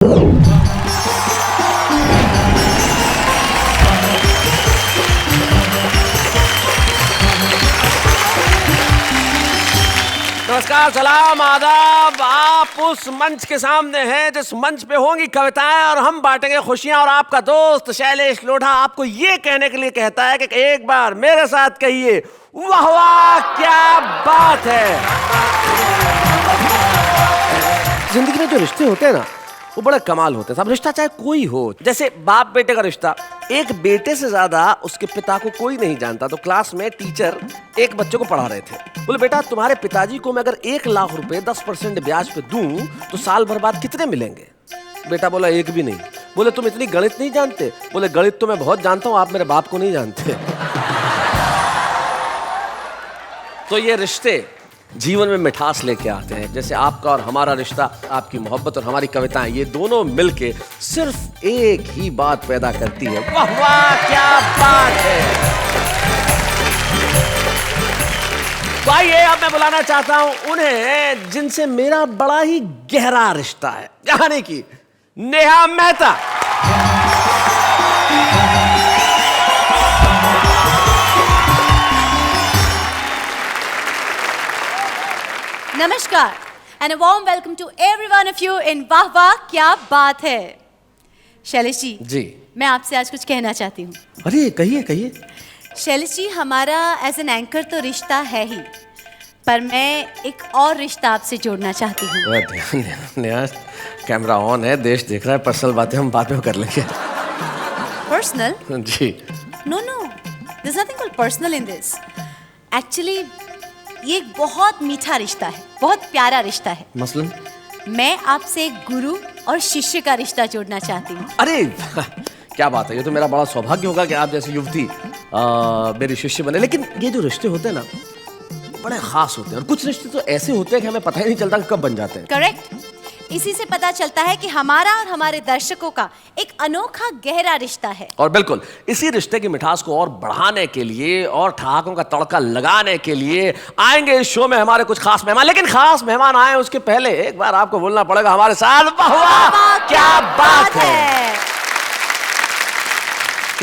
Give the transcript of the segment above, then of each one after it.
नमस्कार, सलाम, आदाब। आप उस मंच के सामने हैं जिस मंच पे होंगी कविताएं और हम बांटेंगे खुशियां। और आपका दोस्त शैलेश लोढ़ा आपको ये कहने के लिए कहता है कि एक बार मेरे साथ कहिए, वाह वाह क्या बात है। जिंदगी में जो रिश्ते होते हैं ना, वो बड़ा कमाल होते हैं। सब रिश्ता चाहे कोई हो, जैसे बाप बेटे का रिश्ता, एक बेटे से ज्यादा उसके पिता को कोई नहीं जानता। तो क्लास में टीचर एक बच्चे को पढ़ा रहे थे। बोले, बेटा तुम्हारे पिताजी को मैं अगर 1 लाख रुपए 10% ब्याज पे दूं तो साल भर बाद कितने मिलेंगे? बेटा बोला, एक भी नहीं। बोले, तुम इतनी गणित नहीं जानते? बोले, गणित तो मैं बहुत जानता हूं, आप मेरे बाप को नहीं जानते। तो ये रिश्ते जीवन में मिठास लेके आते हैं। जैसे आपका और हमारा रिश्ता, आपकी मोहब्बत और हमारी कविताएं, ये दोनों मिलके सिर्फ एक ही बात पैदा करती है, वाह वाह क्या बात है। तो आइए, अब मैं बुलाना चाहता हूं उन्हें जिनसे मेरा बड़ा ही गहरा रिश्ता है, यानी कि नेहा मेहता। नमस्कार and a warm welcome to every one of you in वाह वाह क्या बात है। शैलेश जी, मैं आपसे आज कुछ कहना चाहती हूँ। अरे कहिए कहिए। शैलेश जी, हमारा एज एन एंकर तो रिश्ता है ही, पर मैं एक और रिश्ता आपसे जोड़ना चाहती हूँ। कैमरा ऑन है, देश देख रहा है, पर्सनल बातें हम बाद में कर लेंगे। पर्सनल? जी। No, there's nothing called personal in this. Actually, ये एक बहुत मीठा रिश्ता है, बहुत प्यारा रिश्ता है। मसलन? मैं आपसे एक गुरु और शिष्य का रिश्ता जोड़ना चाहती हूँ। अरे क्या बात है, ये तो मेरा बड़ा सौभाग्य होगा कि आप जैसी युवती मेरी शिष्य बने। लेकिन ये जो रिश्ते होते हैं ना, बड़े खास होते हैं। और कुछ रिश्ते तो ऐसे होते हैं कि हमें पता ही नहीं चलता कि कब बन जाते हैं। करेक्ट। इसी से पता चलता है कि हमारा और हमारे दर्शकों का एक अनोखा गहरा रिश्ता है। और बिल्कुल इसी रिश्ते की मिठास को और बढ़ाने के लिए और ठहाकों का तड़का लगाने के लिए आएंगे इस शो में हमारे कुछ खास मेहमान। लेकिन खास मेहमान आए उसके पहले एक बार आपको बोलना पड़ेगा हमारे साथ, वाह वाह क्या बात है।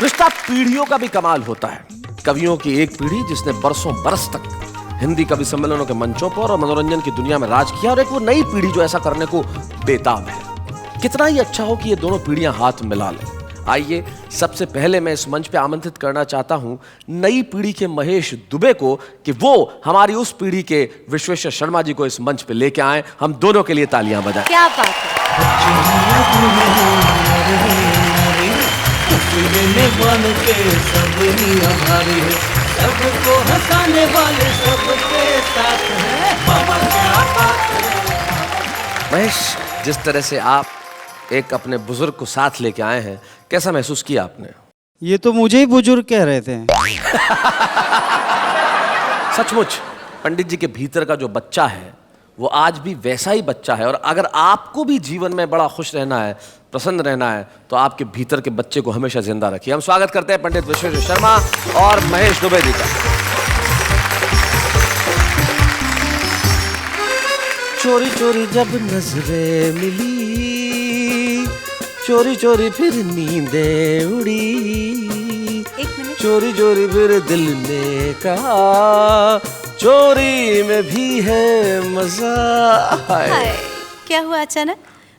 रिश्ता पीढ़ियों का भी कमाल होता है। कवियों की एक पीढ़ी जिसने बरसों बरस तक हिंदी कवि सम्मेलनों के मंचों पर और मनोरंजन की दुनिया में राज किया, और एक वो नई पीढ़ी जो ऐसा करने को बेताब है। कितना ही अच्छा हो कि ये दोनों पीढ़ियां हाथ मिला लें। आइए, सबसे पहले मैं इस मंच पे आमंत्रित करना चाहता हूं नई पीढ़ी के महेश दुबे को कि वो हमारी उस पीढ़ी के विश्वेश्वर शर्मा जी को इस मंच पे लेके आए। हम दोनों के लिए तालियां बजाएं। क्या बात है। सबको हंसाने वाले सबके साथ हैं, बाबा क्या बात है। महेश, जिस तरह से आप एक अपने बुजुर्ग को साथ लेके आए हैं, कैसा महसूस किया आपने? ये तो मुझे ही बुजुर्ग कह रहे थे। सचमुच पंडित जी के भीतर का जो बच्चा है वो आज भी वैसा ही बच्चा है। और अगर आपको भी जीवन में बड़ा खुश रहना है, प्रसन्न रहना है, तो आपके भीतर के बच्चे को हमेशा जिंदा रखिए। हम स्वागत करते हैं पंडित विश्वेश्वर शर्मा और महेश दुबे जी का। चोरी चोरी जब नजरें मिली, चोरी चोरी फिर नींदें उड़ी, एक मिनट। चोरी चोरी फिर दिल ने कहा, चोरी में भी है मजा। हाय, क्या हुआ अचानक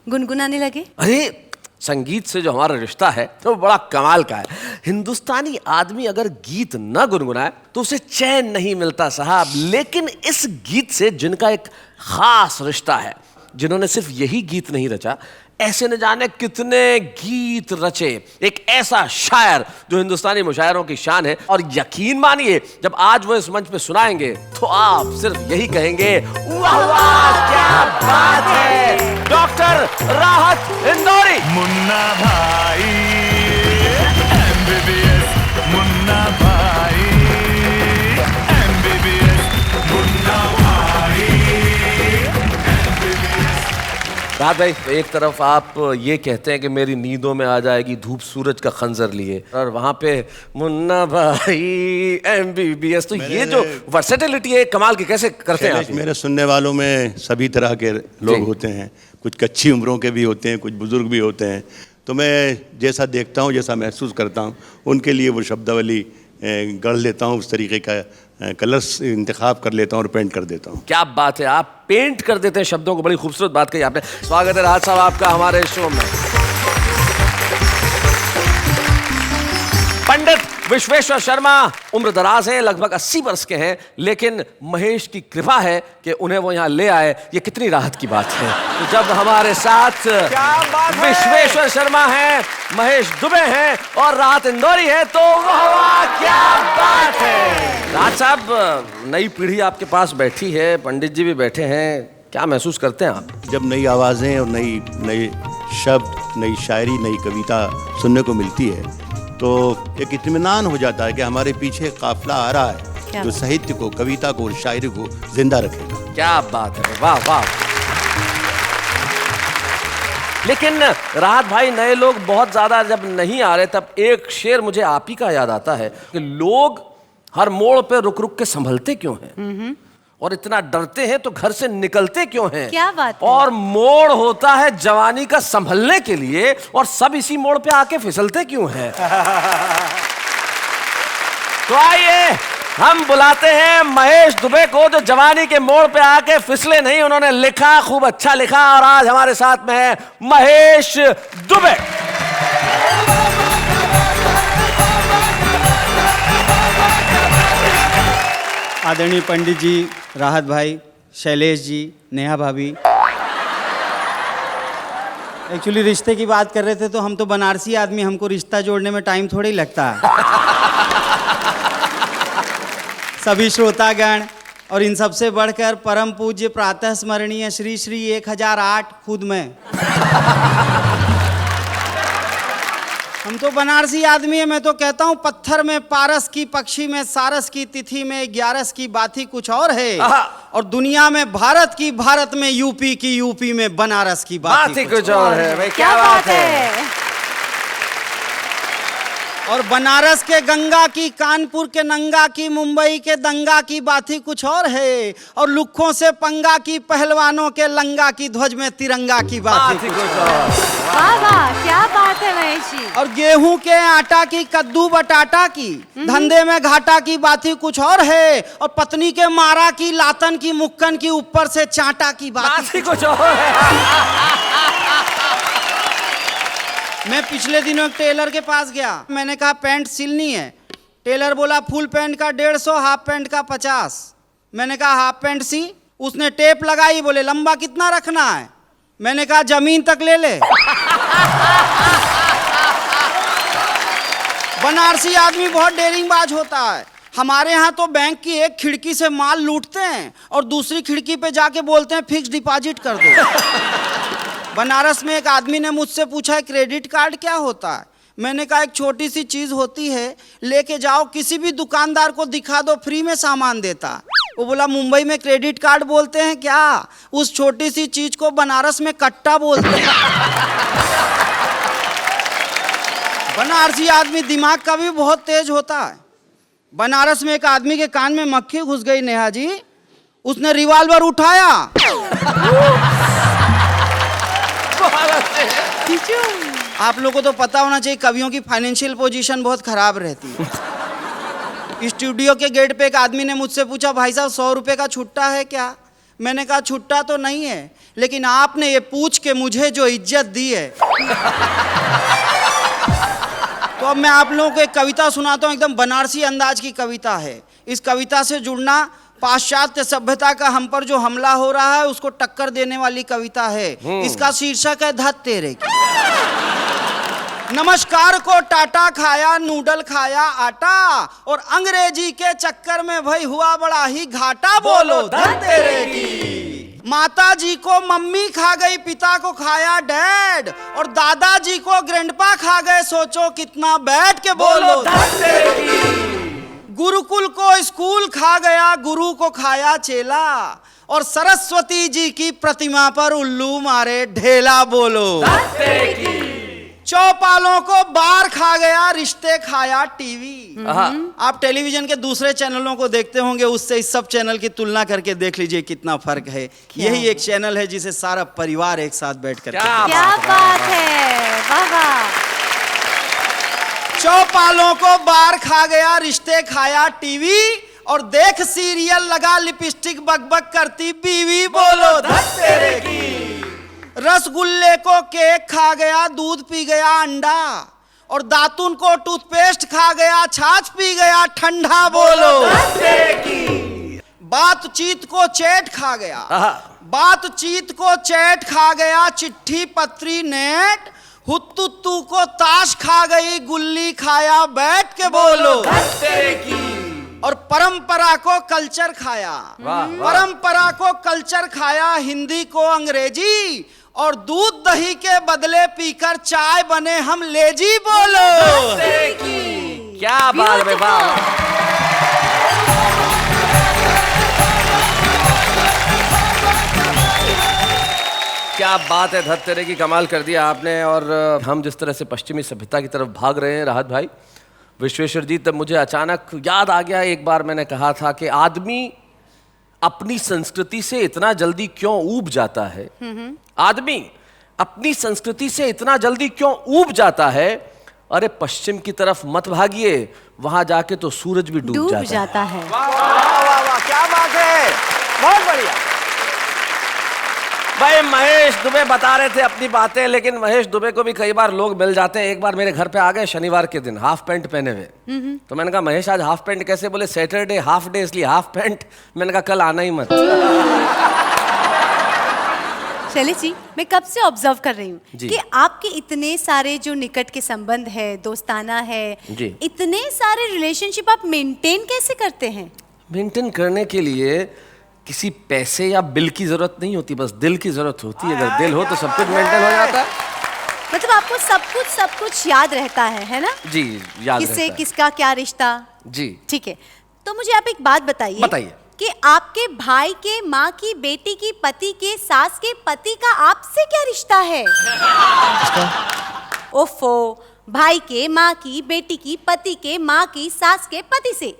गुनगुनाने लगे? अरे संगीत से जो हमारा रिश्ता है तो बड़ा कमाल का है। हिंदुस्तानी आदमी अगर गीत न गुनगुनाए तो उसे चैन नहीं मिलता साहब। लेकिन इस गीत से जिनका एक खास रिश्ता है, जिन्होंने सिर्फ यही गीत नहीं रचा, ऐसे न जाने कितने गीत रचे, एक ऐसा शायर जो हिंदुस्तानी मुशायरों की शान है। और यकीन मानिए, जब आज वो इस मंच पे सुनाएंगे तो आप सिर्फ यही कहेंगे, वाह वाह क्या बात है। डॉक्टर राहत इंदौरी। मुन्ना भाई MBBS, मुन्ना भाई MBBS, मुन्ना भाई MBBS। राहत भाई, एक तरफ आप ये कहते हैं कि मेरी नींदों में आ जाएगी धूप सूरज का खंजर लिए, और वहां पे मुन्ना भाई MBBS, तो ये जो वर्सेटिलिटी है कमाल की, कैसे करते हैं आप? मेरे सुनने वालों में सभी तरह के लोग होते हैं, कुछ कच्ची उम्रों के भी होते हैं, कुछ बुजुर्ग भी होते हैं। तो मैं जैसा देखता हूँ, जैसा महसूस करता हूँ, उनके लिए वो शब्दावली गढ़ लेता हूँ, उस तरीके का कलर्स इंतखाब कर लेता हूँ और पेंट कर देता हूँ। क्या बात है, आप पेंट कर देते हैं शब्दों को, बड़ी खूबसूरत बात कही आपने। स्वागत है राहत साहब आपका हमारे शो में। पंडित विश्वेश्वर शर्मा उम्र दराज हैं, लगभग 80 वर्ष के हैं, लेकिन महेश की कृपा है कि उन्हें वो यहाँ ले आए, ये कितनी राहत की बात है। तो जब हमारे साथ विश्वेश्वर शर्मा हैं, महेश दुबे हैं और राहत इंदौरी है, तो वाह क्या बात है। राहत साहब, नई पीढ़ी आपके पास बैठी है, पंडित जी भी बैठे हैं, क्या महसूस करते हैं आप? जब नई आवाज़ें और नई शब्द, नई शायरी, नई कविता सुनने को मिलती है, तो एक इत्मीनान हो जाता है कि हमारे पीछे काफिला आ रहा है जो साहित्य को, कविता को और शायरी को जिंदा रखेगा। क्या बात है, वाह वाह। लेकिन राहत भाई, नए लोग बहुत ज्यादा जब नहीं आ रहे, तब एक शेर मुझे आप ही का याद आता है कि लोग हर मोड़ पे रुक रुक के संभलते क्यों हैं, और इतना डरते हैं तो घर से निकलते क्यों हैं? क्या बात है? और मोड़ होता है जवानी का संभलने के लिए, और सब इसी मोड़ पे आके फिसलते क्यों हैं? तो आइए हम बुलाते हैं महेश दुबे को, जो जवानी के मोड़ पे आके फिसले नहीं, उन्होंने लिखा, खूब अच्छा लिखा, और आज हमारे साथ में है महेश दुबे। आदरणीय पंडित जी, राहत भाई, शैलेश जी, नेहा भाभी। एक्चुअली रिश्ते की बात कर रहे थे, तो हम तो बनारसी आदमी, हमको रिश्ता जोड़ने में टाइम थोड़ा ही लगता है। सभी श्रोतागण और इन सबसे बढ़कर परम पूज्य प्रातः स्मरणीय श्री श्री 1008 खुद में, हम तो बनारसी आदमी है। मैं तो कहता हूँ पत्थर में पारस की, पक्षी में सारस की, तिथि में 11 की बात ही कुछ और है, और दुनिया में भारत की, भारत में यूपी की, यूपी में बनारस की बात ही कुछ और है। भाई क्या बात है। और बनारस के गंगा की, कानपुर के नंगा की, मुंबई के दंगा की बात ही कुछ और है, और लुक्खों से पंगा की, पहलवानों के लंगा की, ध्वज में तिरंगा की बात ही कुछ और। वाह वाह क्या बात है महेश जी। और गेहूं के आटा की, कद्दू बटाटा की, धंधे में घाटा की बात ही कुछ और है, और पत्नी के मारा की, लातन की, मुक्कन की, ऊपर से चांटा की बात ही कुछ और है। मैं पिछले दिनों एक टेलर के पास गया, मैंने कहा पैंट सिलनी है। टेलर बोला फुल पैंट का 150, हाफ पैंट का 50। मैंने कहा हाफ पैंट सी। उसने टेप लगाई, बोले लंबा कितना रखना है? मैंने कहा जमीन तक ले ले। बनारसी आदमी बहुत डेरिंगबाज होता है। हमारे यहाँ तो बैंक की एक खिड़की से माल लूटते हैं और दूसरी खिड़की पे जाके बोलते हैं फिक्स डिपॉजिट कर दो। बनारस में एक आदमी ने मुझसे पूछा क्रेडिट कार्ड क्या होता है? मैंने कहा एक छोटी सी चीज होती है, लेके जाओ किसी भी दुकानदार को दिखा दो, फ्री में सामान देता। वो बोला मुंबई में क्रेडिट कार्ड बोलते हैं क्या? उस छोटी सी चीज को बनारस में कट्टा बोलते हैं। बनारसी आदमी दिमाग का भी बहुत तेज होता है। बनारस में एक आदमी के कान में मक्खी घुस गई नेहा जी, उसने रिवॉल्वर उठाया, आप लोगों को तो पता होना चाहिए कवियों की फाइनेंशियल पोजीशन बहुत खराब रहती है। स्टूडियो के गेट पे एक आदमी ने मुझसे पूछा भाई साहब 100 रुपए का छुट्टा है क्या? मैंने कहा छुट्टा तो नहीं है, लेकिन आपने ये पूछ के मुझे जो इज्जत दी है। तो अब मैं आप लोगों को एक कविता सुनाता हूँ, एकदम बनारसी अंदाज की कविता है। इस कविता से जुड़ना, पाश्चात्य सभ्यता का हम पर जो हमला हो रहा है उसको टक्कर देने वाली कविता है। इसका शीर्षक है धत तेरे की। नमस्कार को टाटा खाया, नूडल खाया आटा, और अंग्रेजी के चक्कर में भाई हुआ बड़ा ही घाटा, बोलो धत तेरे की। माता जी को मम्मी खा गई, पिता को खाया डैड, और दादाजी को ग्रैंडपा खा गए, सोचो कितना बैठ के बोलो धत तेरे की। गुरुकुल को स्कूल खा गया, गुरु को खाया चेला, और सरस्वती जी की प्रतिमा पर उल्लू मारे ढेला बोलो। चौपालों को बार खा गया, रिश्ते खाया टीवी। आप टेलीविजन के दूसरे चैनलों को देखते होंगे, उससे इस सब चैनल की तुलना करके देख लीजिए कितना फर्क है। यही एक चैनल है जिसे सारा परिवार एक साथ बैठ कर क्या बात है, वाह वाह। चौपालों को बार खा गया, रिश्ते खाया टीवी, और देख सीरियल लगा लिपस्टिक बकबक करती बीवी बोलो धत तेरे की। रसगुल्ले को केक खा गया, दूध पी गया अंडा, और दातुन को टूथपेस्ट खा गया, छाछ पी गया ठंडा बोलो। बातचीत को चैट खा गया, बातचीत को चैट खा गया, चिट्ठी पत्री नेट, हुत्तुत्तू को ताश खा गई, गुल्ली खाया बैठ के बोलो। और परंपरा को कल्चर खाया, परंपरा को कल्चर खाया, हिंदी को अंग्रेजी, और दूध दही के बदले पीकर चाय बने हम लेजी बोलो। क्या बात है, वाह। क्या बात है, धत तेरे की, कमाल कर दिया आपने। और हम जिस तरह से पश्चिमी सभ्यता की तरफ भाग रहे हैं राहत भाई, विश्वेश्वर जी, तब मुझे अचानक याद आ गया, एक बार मैंने कहा था कि आदमी अपनी संस्कृति से इतना जल्दी क्यों ऊब जाता है, आदमी अपनी संस्कृति से इतना जल्दी क्यों ऊब जाता है। अरे पश्चिम की तरफ मत भागिए, वहां जाके तो सूरज भी डूब जाता है। वाह वाह वाह, क्या बात है, बहुत बढ़िया। भाई महेश दुबे बता रहे थे अपनी बातें, लेकिन महेश दुबे को भी कई बार लोग मिल जाते हैं। एक बार मेरे घर पे आ गए शनिवार के दिन हाफ पैंट पहने हुए, तो मैंने कहा महेश आज हाफ पैंट कैसे? बोले सैटरडे हाफ डे इसलिए हाफ पैंट। मैंने कहा कल आना ही मत। शैलेश जी, मैं कब से ऑब्जर्व कर रही हूँ जी। कि आपके इतने सारे जो निकट के संबंध है, दोस्ताना है जी। इतने सारे रिलेशनशिप आप मेंटेन कैसे करते हैं? मेंटेन करने के लिए किसी पैसे या बिल की जरूरत नहीं होती, बस दिल की जरूरत होती है। अगर दिल हो तो सब कुछ मेंटेन हो जाता है। मतलब आपको सब कुछ याद रहता है ना? जी, याद किससे रहता है। किसका क्या रिश्ता। जी ठीक है, तो मुझे आप एक बात बताइए कि आपके भाई के माँ की बेटी की पति के सास के पति का आपसे क्या रिश्ता है? ओफो, भाई के माँ की बेटी की पति के माँ की सास के पति से।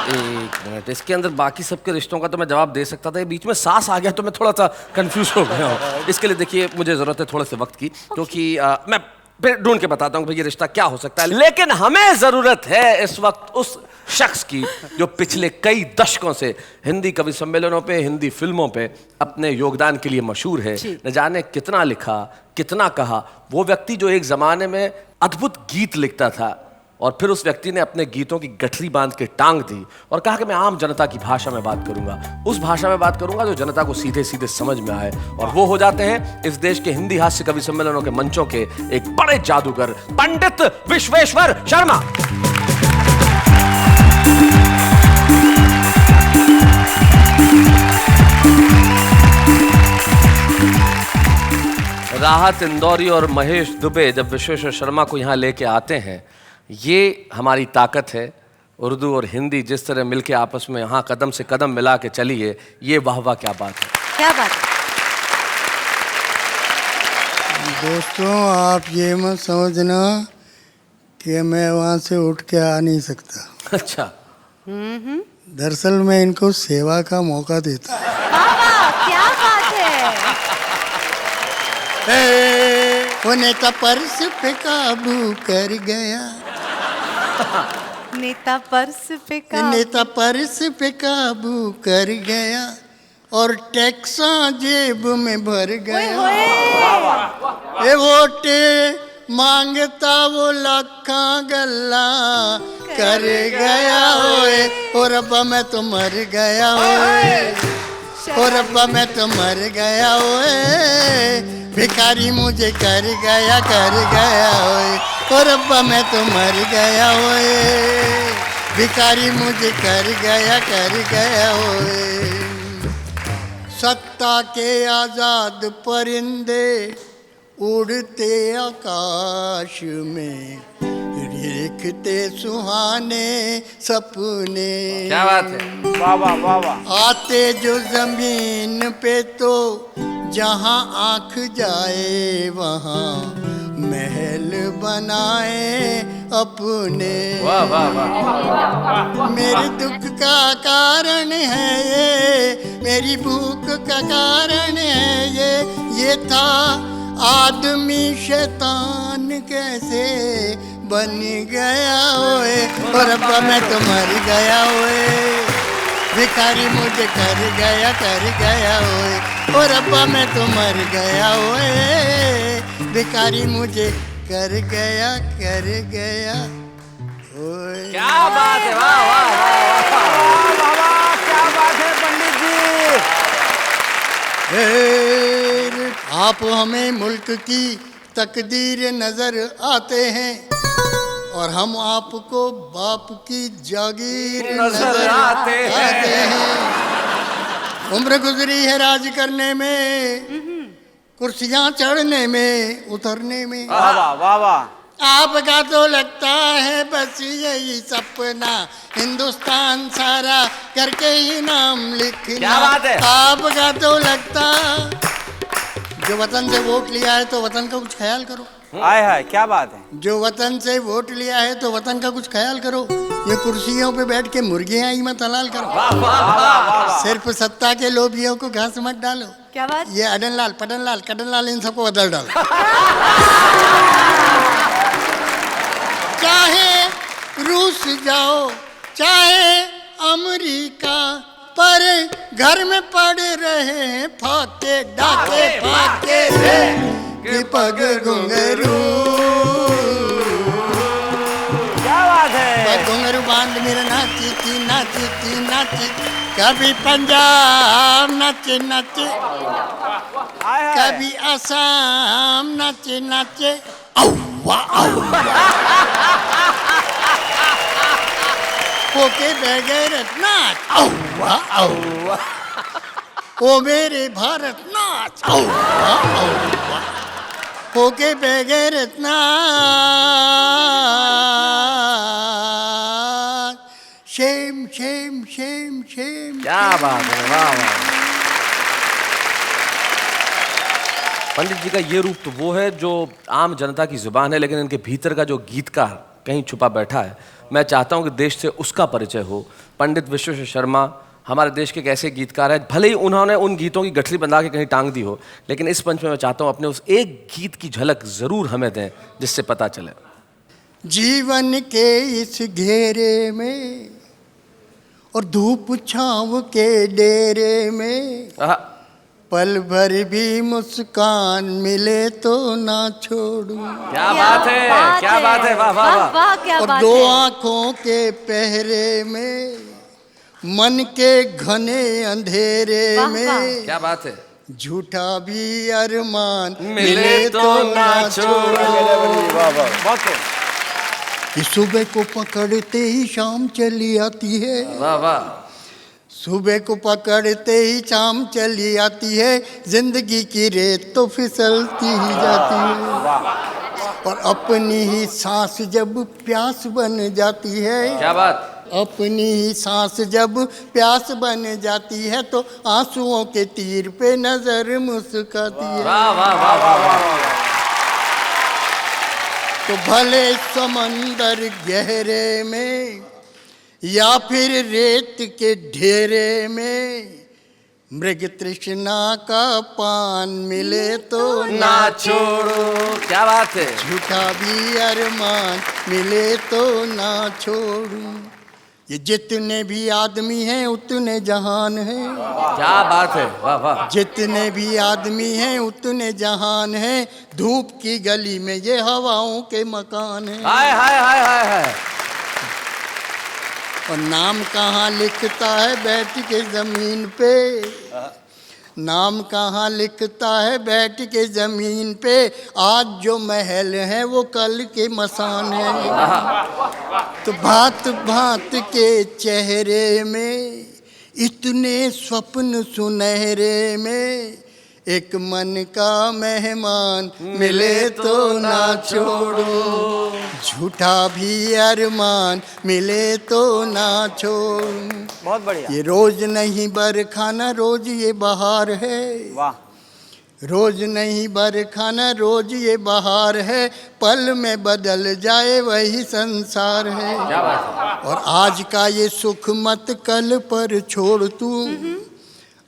एक मिनट, इसके अंदर बाकी सबके रिश्तों का तो मैं जवाब दे सकता था, बीच में सास आ गया तो मैं थोड़ा सा कंफ्यूज हो गया हूँ। इसके लिए देखिए मुझे जरूरत है थोड़े से वक्त की, क्योंकि मैं फिर ढूंढ के बताता हूँ ये रिश्ता क्या हो सकता है। लेकिन हमें जरूरत है इस वक्त उस शख्स की जो पिछले कई दशकों से हिंदी कवि सम्मेलनों पे, हिंदी फिल्मों पे अपने योगदान के लिए मशहूर है। न जाने कितना लिखा, कितना कहा। वो व्यक्ति जो एक जमाने में अद्भुत गीत लिखता था और फिर उस व्यक्ति ने अपने गीतों की गठरी बांध के टांग दी और कहा कि मैं आम जनता की भाषा में बात करूंगा, उस भाषा में बात करूंगा जो जनता को सीधे सीधे समझ में आए। और वो हो जाते हैं इस देश के हिंदी हास्य कवि सम्मेलनों के मंचों के एक बड़े जादूगर, पंडित विश्वेश्वर शर्मा। राहत इंदौरी और महेश दुबे जब विश्वेश्वर शर्मा को यहाँ लेके आते हैं, ये हमारी ताकत है। उर्दू और हिंदी जिस तरह मिलके आपस में यहाँ कदम से कदम मिला के चली है, ये वाह वाह क्या बात है, क्या बात है। दोस्तों, आप ये मत समझना कि मैं वहाँ से उठ के आ नहीं सकता। अच्छा, दरअसल मैं इनको सेवा का मौका देता हूँ। क्या बात है। वो नेता पर्स पे काबू कर गया, नेता पर्स पे नेता पर्स पे काबू कर गया और टैक्सा जेब में भर गया। ये वोटे मांगता वो लाखा गल्ला कर गया ओए, और रब्बा मैं तो मर गया ओए, और रब्बा मैं तो मर गया ओए, भिखारी मुझे कर गया ओए, और रब्बा मैं तो मर गया ओए, भिखारी मुझे कर गया ओए। सत्ता के आजाद परिंदे उड़ते आकाश में देखते सुहाने सपने। क्या बात है, वाह वाह वाह वाह। आते जो जमीन पे तो जहाँ आँख जाए वहाँ महल बनाए अपने। वाह वाह वाह। मेरे दुख का कारण है ये, मेरी भूख का कारण है ये था आदमी शैतान कैसे बन गया ओए। और अब मैं तो मर गया ओए, भिखारी मुझे कर गया ओए। और अब मैं तो मर गया ओए, भिखारी मुझे कर गया ओए। क्या बात है, वाह वाह वाह वाह। क्या बात है पंडित जी। आप हमें मुल्क की तकदीर नजर आते हैं और हम आपको बाप की जागीर नजर आते हैं। उम्र गुजरी है राज करने में, कुर्सियां चढ़ने में उतरने में। वाह वाह वाह वाह। आपका तो लगता है बस यही सपना, हिंदुस्तान सारा करके ही नाम लिखना। क्या बात है। आपका तो लगता, जो वतन से वोट लिया है तो वतन का कुछ ख्याल करो। हाय हाय क्या बात है। जो वतन से वोट लिया है तो वतन का कुछ ख्याल करो। ये कुर्सियों पे बैठ के मुर्गियां ही मत हलाल करो। सिर्फ सत्ता के लोभियों को घास मत डालो। क्या बात। ये अडनलाल पडनलाल कडनलाल इन सबको बदल डालो। चाहे रूस जाओ चाहे अमेरिका, पर घर में पड़े रहे हैं फाके डाके फाके कि पग घुंघरू। क्या बात है। घुंघरू बांध मेरा नाची थी कभी पंजाब नाचे हाय हाय। कभी असम नाचे होके बगैर नाच ओ मेरे भारत नाच होके बगैर नाच। Shem Shem Shem Shem. क्या बात है, वाह वाह। पंडित जी का ये रूप तो वो है जो आम जनता की जुबान है, लेकिन इनके भीतर का जो गीतकार कहीं छुपा बैठा है। मैं चाहता हूं कि देश से उसका परिचय हो। पंडित विश्वेश्वर शर्मा हमारे देश के एक ऐसे गीतकार हैं, भले ही उन्होंने उन गीतों की गठरी बंधा के कहीं टांग दी हो, लेकिन इस पंच में मैं चाहता हूं अपने उस एक गीत की झलक जरूर हमें दें जिससे पता चले। जीवन के इस घेरे में और धूप छांव के डेरे में पल भर भी मुस्कान मिले तो ना छोड़ूं। क्या बात है, क्या बात है, वाह वाह वाह। क्या और बात दो है। आंखों के पहरे में मन के घने अंधेरे वाह, में वाह। क्या बात है। झूठा भी अरमान मिले तो ना छोड़ूं। बहुत है। कि सुबह को पकड़ते ही शाम चली आती है, वाह वाह। सुबह को पकड़ते ही शाम चली आती है, जिंदगी की रेत तो फिसलती ही जाती है। और अपनी ही सांस जब प्यास बन जाती है, क्या बात। अपनी ही सांस जब प्यास बन जाती है तो आंसुओं के तीर पे नजर मुस्काती है। वाह वाह वाह वाह वाह। तो भले समंदर गहरे में या फिर रेत के ढेरे में मृग तृष्णा का पान मिले तो ना छोड़ो। क्या बात है। झूठा भी अरमान मिले तो ना छोड़ूं। ये जितने भी आदमी हैं उतने जहान हैं। क्या बात है, वाह वाह। जितने भी आदमी हैं उतने जहान हैं। धूप की गली में ये हवाओं के मकान हैं। हाय हाय हाय हाय हाय। और नाम कहाँ लिखता है बैठ के जमीन पे, नाम कहाँ लिखता है बैठ के जमीन पे। आज जो महल है वो कल के मसान है। तो भांत भांत के चेहरे में इतने स्वप्न सुनहरे में एक मन का मेहमान मिले तो ना छोड़ो, झूठा भी अरमान मिले तो ना छोड़ो। बहुत बढ़िया। ये रोज नहीं बरखाना रोज ये बहार है, वाह। रोज नहीं बरखाना रोज ये बहार है, पल में बदल जाए वही संसार है। क्या बात है। और आज का ये सुख मत कल पर छोड़ तू,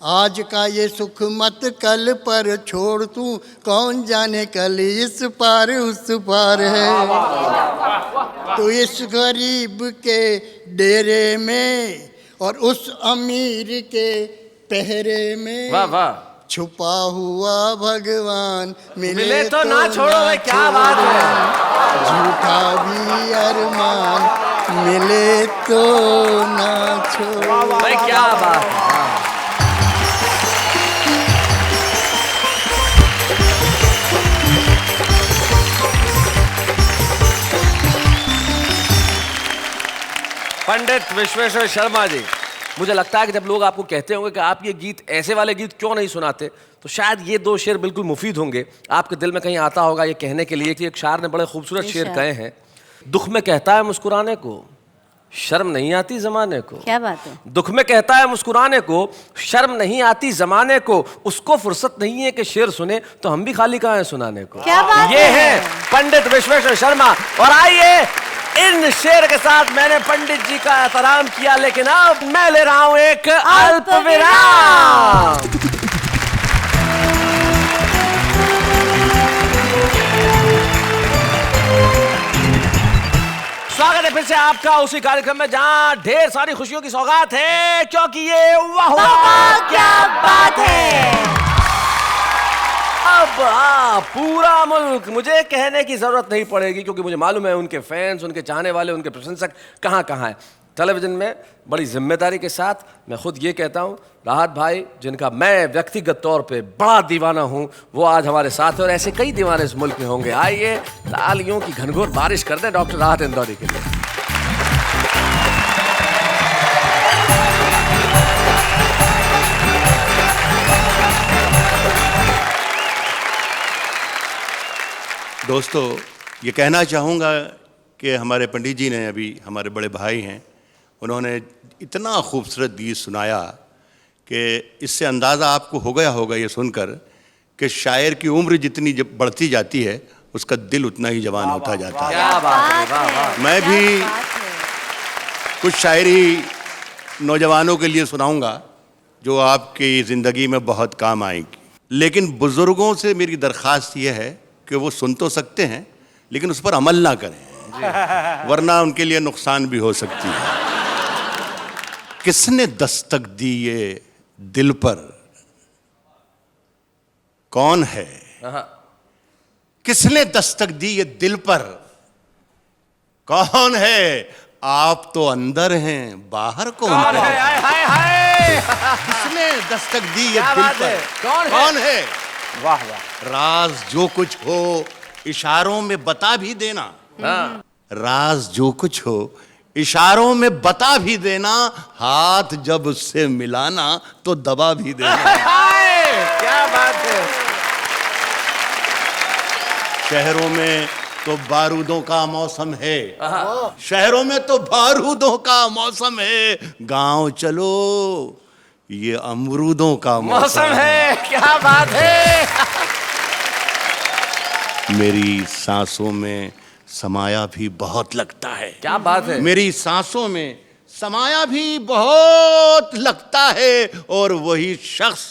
आज का ये सुख मत कल पर छोड़ तू, कौन जाने कल इस पार उस पार है। तो इस गरीब के डेरे में और उस अमीर के पहरे में, वाह वाह, छुपा हुआ भगवान मिले तो ना छोड़ो भाई, क्या बात है। झूठा भी अरमान मिले तो ना छोड़ो। भाई क्या बात है। पंडित विश्वेश्वर शर्मा जी, मुझे लगता है कि जब लोग आपको कहते होंगे कि आप ये गीत, ऐसे वाले गीत क्यों नहीं सुनाते, तो शायद ये दो शेर बिल्कुल मुफीद होंगे। आपके दिल में कहीं आता होगा ये कहने के लिए कि एक शायर ने बड़े खूबसूरत शेर कहे हैं, दुख में कहता है मुस्कुराने को, शर्म नहीं आती जमाने को। क्या बात है। दुख में कहता है मुस्कुराने को, शर्म नहीं आती जमाने को, उसको फुर्सत नहीं है कि शेर सुने, तो हम भी खाली कहाँ हैं सुनाने को। क्या बात ये है। है पंडित विश्वेश्वर शर्मा। और आइए, इन शेर के साथ मैंने पंडित जी का एहतराम किया, लेकिन अब मैं ले रहा हूं एक अल्प विराम। स्वागत है फिर से आपका उसी कार्यक्रम में जहां ढेर सारी खुशियों की सौगात है, क्योंकि ये वाह वाह क्या बात है। अब पूरा मुल्क, मुझे कहने की जरूरत नहीं पड़ेगी क्योंकि मुझे मालूम है उनके फैंस, उनके चाहने वाले, उनके प्रशंसक कहाँ कहाँ हैं। टेलीविजन में बड़ी जिम्मेदारी के साथ मैं खुद ये कहता हूँ, राहत भाई, जिनका मैं व्यक्तिगत तौर पे बड़ा दीवाना हूँ, वो आज हमारे साथ है और ऐसे कई दीवाने इस मुल्क में होंगे। आइए तालियों की घनघोर बारिश कर दें डॉक्टर राहत इंदौरी के लिए। दोस्तों, ये कहना चाहूँगा कि हमारे पंडित जी ने, अभी हमारे बड़े भाई हैं, उन्होंने इतना खूबसूरत गीत सुनाया कि इससे अंदाज़ा आपको हो गया होगा ये सुनकर कि शायर की उम्र जितनी जब बढ़ती जाती है उसका दिल उतना ही जवान होता जाता है। क्या बात है, वाह वाह। मैं भी कुछ शायरी नौजवानों के लिए सुनाऊंगा जो आपकी ज़िंदगी में बहुत काम आएगी, लेकिन बुज़ुर्गों से मेरी दरख्वास्त ये है कि वो सुन तो सकते हैं लेकिन उस पर अमल ना करें, वरना उनके लिए नुकसान भी हो सकती है। किसने दस्तक दी ये दिल पर, कौन है? किसने दस्तक दी ये दिल पर, कौन है? आप तो अंदर हैं, बाहर कौन है? हाय हाय। किसने दस्तक दी ये क्या दिल बात पर, है? कौन है? कौन है? वाह वाह। राज जो कुछ हो इशारों में बता भी देना, राज जो कुछ हो इशारों में बता भी देना, हाथ जब उससे मिलाना तो दबा भी देना। क्या बात है। शहरों में तो बारूदों का मौसम है, शहरों में तो बारूदों का मौसम है, गांव चलो ये अमरूदों का मौसम है। क्या बात है। मेरी सांसों में समाया भी बहुत लगता है, क्या बात है। मेरी सांसों में समाया भी बहुत लगता है, और वही शख्स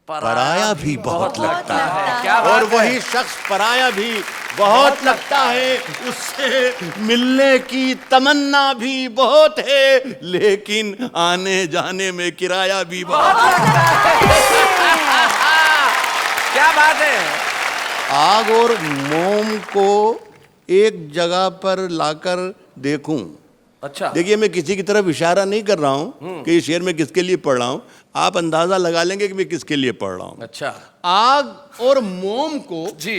पराया भी बहुत लगता है, क्या बात और है। वही शख्स पराया भी बहुत लगता है, उससे मिलने की तमन्ना भी बहुत है, लेकिन आने जाने में किराया भी बहुत क्या बात है। आग और मोम को एक जगह पर लाकर देखूं। अच्छा, देखिए, मैं किसी की तरफ इशारा नहीं कर रहा हूं कि ये शेर मैं किसके लिए पढ़ रहा हूं, आप अंदाजा लगा लेंगे कि मैं किसके लिए पढ़ रहा हूं। अच्छा आग और मोम को जी,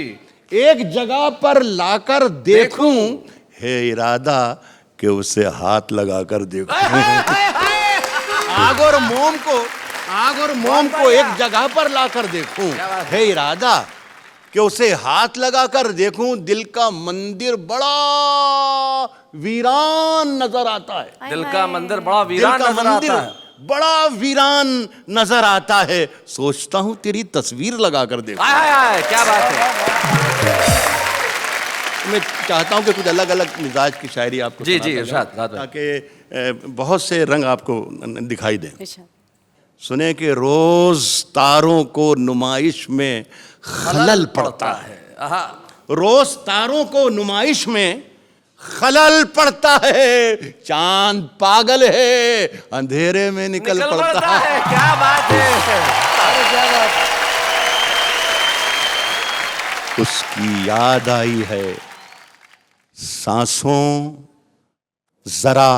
एक जगह पर लाकर देखूं, है इरादा कि उसे हाथ लगाकर देखूं। आग और मोम को आग और मोम को एक जगह पर लाकर देखूं, है इरादा कि उसे हाथ लगाकर देखूं, दिल का मंदिर बड़ा वीरान नजर आता है। दिल का मंदिर बड़ा दिल वीरान का नजर मंदिर आता है। बड़ा वीरान नजर आता है। सोचता हूं तेरी तस्वीर लगाकर देखूं। हाय हाय हाय, क्या बात है। मैं चाहता हूं कि कुछ अलग अलग मिजाज की शायरी आपको जी, सुनाता जी, जाऊं, इरशाद, रात में। ताकि बहुत से रंग आपको दिखाई दें। इरशाद। सुने कि रोज तारों को नुमाइश में खलल पड़ता है। आहा, रोज तारों को नुमाइश में खलल पड़ता है। चांद पागल है, अंधेरे में निकल पड़ता है। क्या बात है। अरे क्या बात है। उसकी याद आई है, सांसों जरा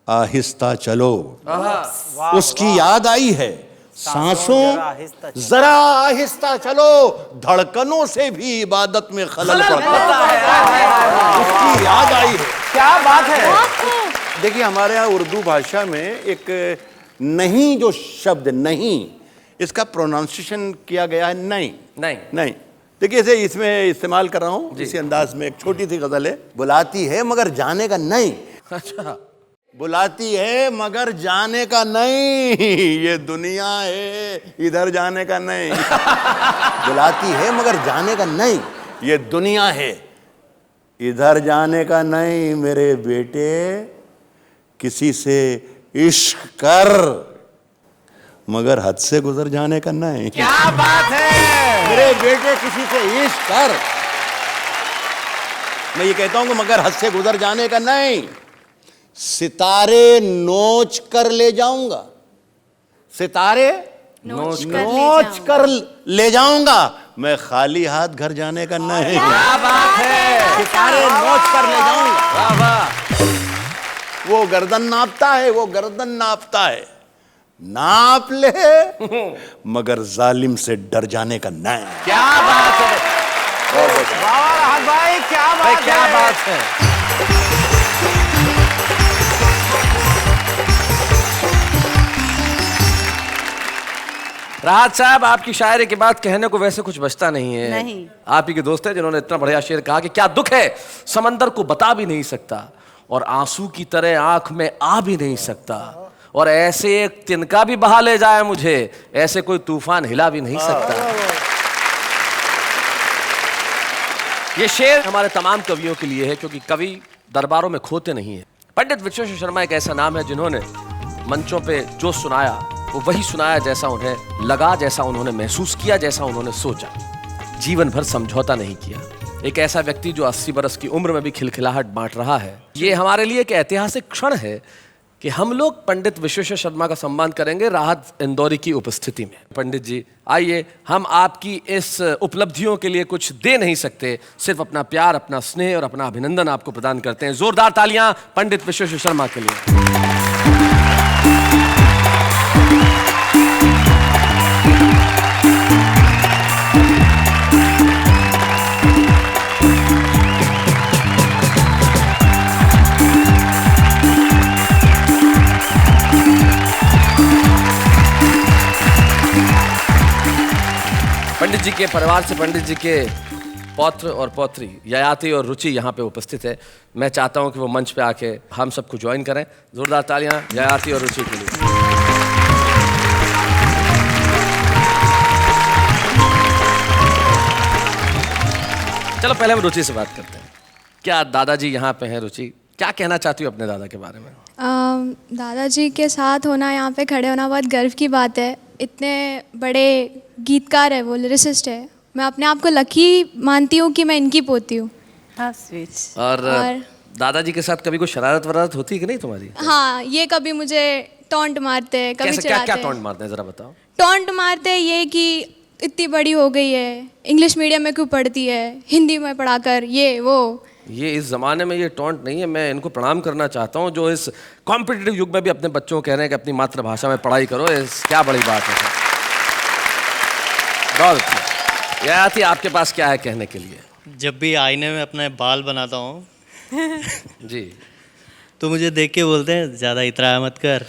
आहिस्ता चलो। उसकी याद आई है, सांसों जरा आहिस्ता चलो, धड़कनों से भी इबादत में खलल पड़ता है। उसकी याद आई है। क्या बात है। देखिए हमारे यहाँ उर्दू भाषा में एक नहीं जो शब्द नहीं, इसका प्रोनाउंसिएशन किया गया है नहीं। नहीं। नहीं, देखिए इसे इसमें इस्तेमाल कर रहा हूँ इसी अंदाज में। एक छोटी सी गजल है, बुलाती है मगर जाने का नहीं। अच्छा, बुलाती है मगर जाने का नहीं, ये दुनिया है इधर जाने का नहीं। बुलाती है मगर जाने का नहीं, ये दुनिया है इधर जाने का नहीं। मेरे बेटे किसी से इश्क कर, मगर हद से गुजर जाने का नहीं। क्या बात है। मेरे बेटे किसी से इश्क कर, मैं ये कहता हूं कि मगर हद से गुजर जाने का नहीं। सितारे नोच कर ले जाऊंगा, सितारे नोच नोच कर ले जाऊंगा, मैं खाली हाथ घर जाने का नहीं। क्या बात है। सितारे नोच कर ले जाऊंगा। वाह वाह। वो गर्दन नापता है, वो गर्दन नापता है, नाप ले मगर जालिम से डर जाने का नहीं। क्या बात है। वाह भाई क्या भाई बात क्या है। बात है। राहत साहब, आपकी शायरी के बाद कहने को वैसे कुछ बचता नहीं है। नहीं। आप ही के दोस्त हैं जिन्होंने इतना बढ़िया शेर कहा कि क्या दुख है समंदर को बता भी नहीं सकता, और आंसू की तरह आंख में आ भी नहीं सकता, और ऐसे एक तिनका भी बहा ले जाए मुझे, ऐसे कोई तूफान हिला भी नहीं सकता। ये शेर हमारे तमाम कवियों के लिए है, क्योंकि कवि दरबारों में खोते नहीं है। पंडित विश्वेश्वर शर्मा एक ऐसा नाम है जिन्होंने मंचों पे जो सुनाया वो वही सुनाया जैसा उन्हें लगा, जैसा उन्होंने महसूस किया, जैसा उन्होंने सोचा। जीवन भर समझौता नहीं किया। एक ऐसा व्यक्ति जो 80 बरस की उम्र में भी खिलखिलाहट बांट रहा है। ये हमारे लिए एक ऐतिहासिक क्षण है कि हम लोग पंडित विश्वेश्वर शर्मा का सम्मान करेंगे राहत इंदौरी की उपस्थिति में। पंडित जी आइए, हम आपकी इस उपलब्धियों के लिए कुछ दे नहीं सकते, सिर्फ अपना प्यार, अपना स्नेह और अपना अभिनंदन आपको प्रदान करते हैं। जोरदार तालियां पंडित विश्वेश्वर शर्मा के लिए। पंडित जी के परिवार से पंडित जी के पौत्र और पौत्री ययाति और रुचि यहाँ पे उपस्थित है। मैं चाहता हूँ कि वो मंच पे आके हम सबको ज्वाइन करें। जोरदार तालियां ययाति और रुचि के लिए। चलो पहले हम रुचि से बात करते हैं। क्या दादाजी यहाँ पे हैं? रुचि, क्या कहना चाहती हो अपने दादा के बारे में? दादाजी के साथ होना, यहाँ पे खड़े होना बहुत गर्व की बात है। इतने बड़े गीतकार है, वो लिरिसिस्ट है। मैं अपने आप को लकी मानती हूँ कि मैं इनकी पोती हूँ। हाँ, स्वीट। और दादाजी के साथ कभी कोई शरारत वरारत होती है कि नहीं तुम्हारी? हाँ, ये कभी मुझे टॉन्ट मारते हैं, कभी कैसे, क्या क्या चिढ़ाते टॉन्ट हैं। मारते हैं जरा बताओ। टॉन्ट मारते हैं ये कि इतनी बड़ी हो गई है, इंग्लिश मीडियम में क्यों पढ़ती है, हिंदी में पढ़ाकर, ये वो। ये इस जमाने में ये टॉन्ट नहीं है। मैं इनको प्रणाम करना चाहता हूँ जो इस कॉम्पिटिटिव युग में भी अपने बच्चों को कह रहे हैं कि अपनी मातृभाषा में पढ़ाई करो। क्या बड़ी बात है। बहुत अच्छी। ययाति, आपके पास क्या है कहने के लिए? जब भी आईने में अपने बाल बनाता हूँ जी, तो मुझे देख के बोलते हैं ज़्यादा इतराया मत कर।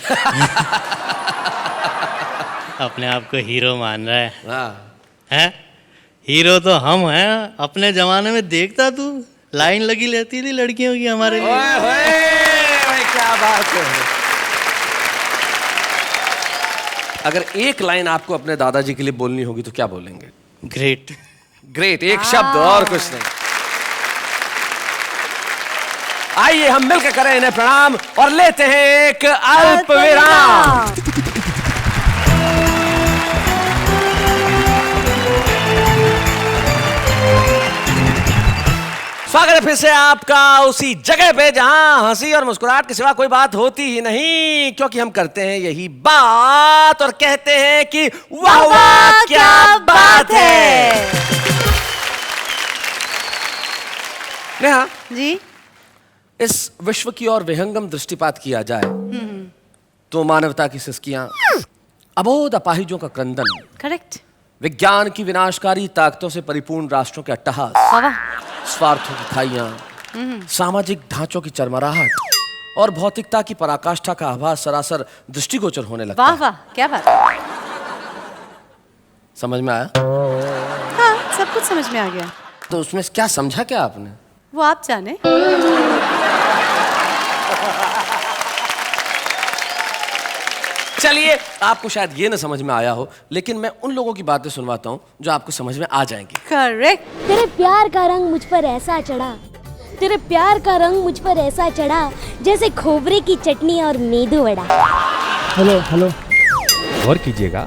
अपने आप को हीरो मान रहा है हाँ। हैं? हीरो तो हम हैं। अपने जमाने में देखता तू, लाइन लगी रहती थी लड़कियों की हमारे लिए। ओए होए, भाई क्या बात है। अगर एक लाइन आपको अपने दादाजी के लिए बोलनी होगी तो क्या बोलेंगे? ग्रेट। ग्रेट, एक शब्द और कुछ नहीं। आइए हम मिलकर करें इन्हें प्रणाम और लेते हैं एक अल्प विराम। स्वागत है फिर से आपका उसी जगह पे जहां हंसी और मुस्कुराहट के सिवा कोई बात होती ही नहीं, क्योंकि हम करते हैं यही बात और कहते हैं कि वाह वाह क्या बात है। नेहा जी, इस विश्व की ओर विहंगम दृष्टिपात किया जाए तो मानवता की सिसकियां, अबोध अपाहिजों का क्रंदन, करेक्ट। विज्ञान की विनाशकारी ताकतों से परिपूर्ण राष्ट्रों के अट्टहास, स्वार्थों की खाइयां, सामाजिक ढांचों की चरमराहट और भौतिकता की पराकाष्ठा का आभास सरासर दृष्टिगोचर होने लगता वाह है। वाह क्या बात। समझ में आया? हाँ, सब कुछ समझ में आ गया। तो उसमें क्या समझा क्या आपने? वो आप जाने। चलिए, आपको शायद ये ना समझ में आया हो, लेकिन मैं उन लोगों की बातें सुनवाता हूं जो आपको समझ में आ जाएंगी। करेक्ट। तेरे प्यार का रंग मुझ पर ऐसा चढ़ा, तेरे प्यार का रंग मुझ पर ऐसा चढ़ा जैसे खोबरे की चटनी और मेदू वड़ा। हेलो हेलो, गौर कीजिएगा,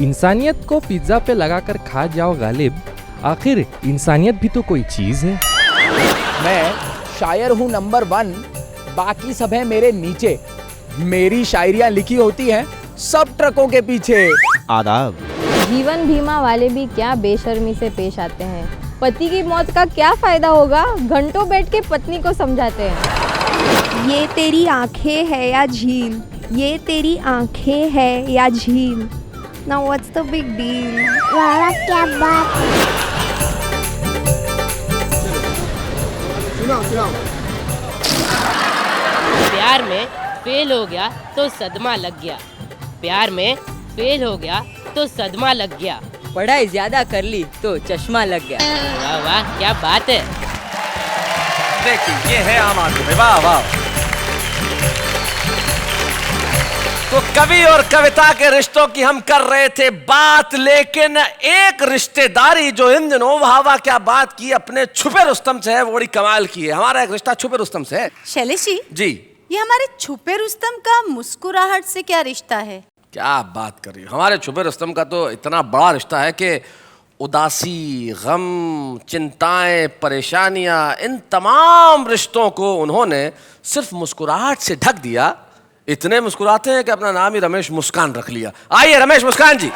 इंसानियत को पिज्जा पे लगाकर खा जाओ गालिब, आखिर इंसानियत भी तो कोई चीज है। मैं शायर हूँ नंबर 1, बाकी सब है मेरे नीचे। मेरी शायरियाँ लिखी होती हैं सब ट्रकों के पीछे। आदाब। जीवन बीमा वाले भी क्या बेशर्मी से पेश आते हैं। पति की मौत का क्या फायदा होगा, घंटों बैठ के पत्नी को समझाते हैं। ये तेरी आंखें है या झील, ये तेरी आंखें है या झील। Now what's the big deal? वाह क्या बात है। प्यार में फेल हो गया तो सदमा लग गया, प्यार में फेल हो गया तो सदमा लग गया। पढ़ाई ज्यादा कर ली तो चश्मा लग गया। वाह वाह क्या बात है। देखिए ये है आम आदमी। वाह वाह। तो कवि और कविता के रिश्तों की हम कर रहे थे बात, लेकिन एक रिश्तेदारी जो इन दिनों वाह वाह क्या बात की अपने छुपे रुस्तम से है, वो बड़ी कमाल की है। हमारा एक रिश्ता छुपे रुस्तम से है। शैलेश जी, जी, ये हमारे छुपे रुस्तम का मुस्कुराहट से क्या रिश्ता है? क्या बात कर रही हो। हमारे छुपे रुस्तम का तो इतना बड़ा रिश्ता है कि उदासी, गम, चिंताएं, परेशानियां, इन तमाम रिश्तों को उन्होंने सिर्फ मुस्कुराहट से ढक दिया। इतने मुस्कुराते हैं कि अपना नाम ही रमेश मुस्कान रख लिया। आइए रमेश मुस्कान जी।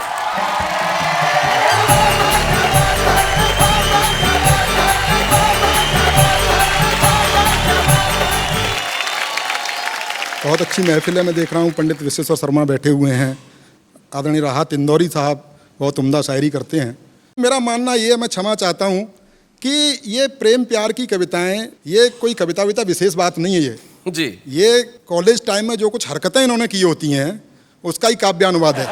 बहुत अच्छी महफिल है। मैं देख रहा हूँ पंडित विश्वेश्वर शर्मा बैठे हुए हैं, आदरणीय राहत इंदौरी साहब बहुत उम्दा शायरी करते हैं। मेरा मानना ये है, मैं क्षमा चाहता हूँ कि ये प्रेम प्यार की कविताएं, ये कोई कविता विता विशेष बात नहीं है। जी, ये कॉलेज टाइम में जो कुछ हरकतें इन्होंने की होती हैं उसका ही काव्यानुवाद है।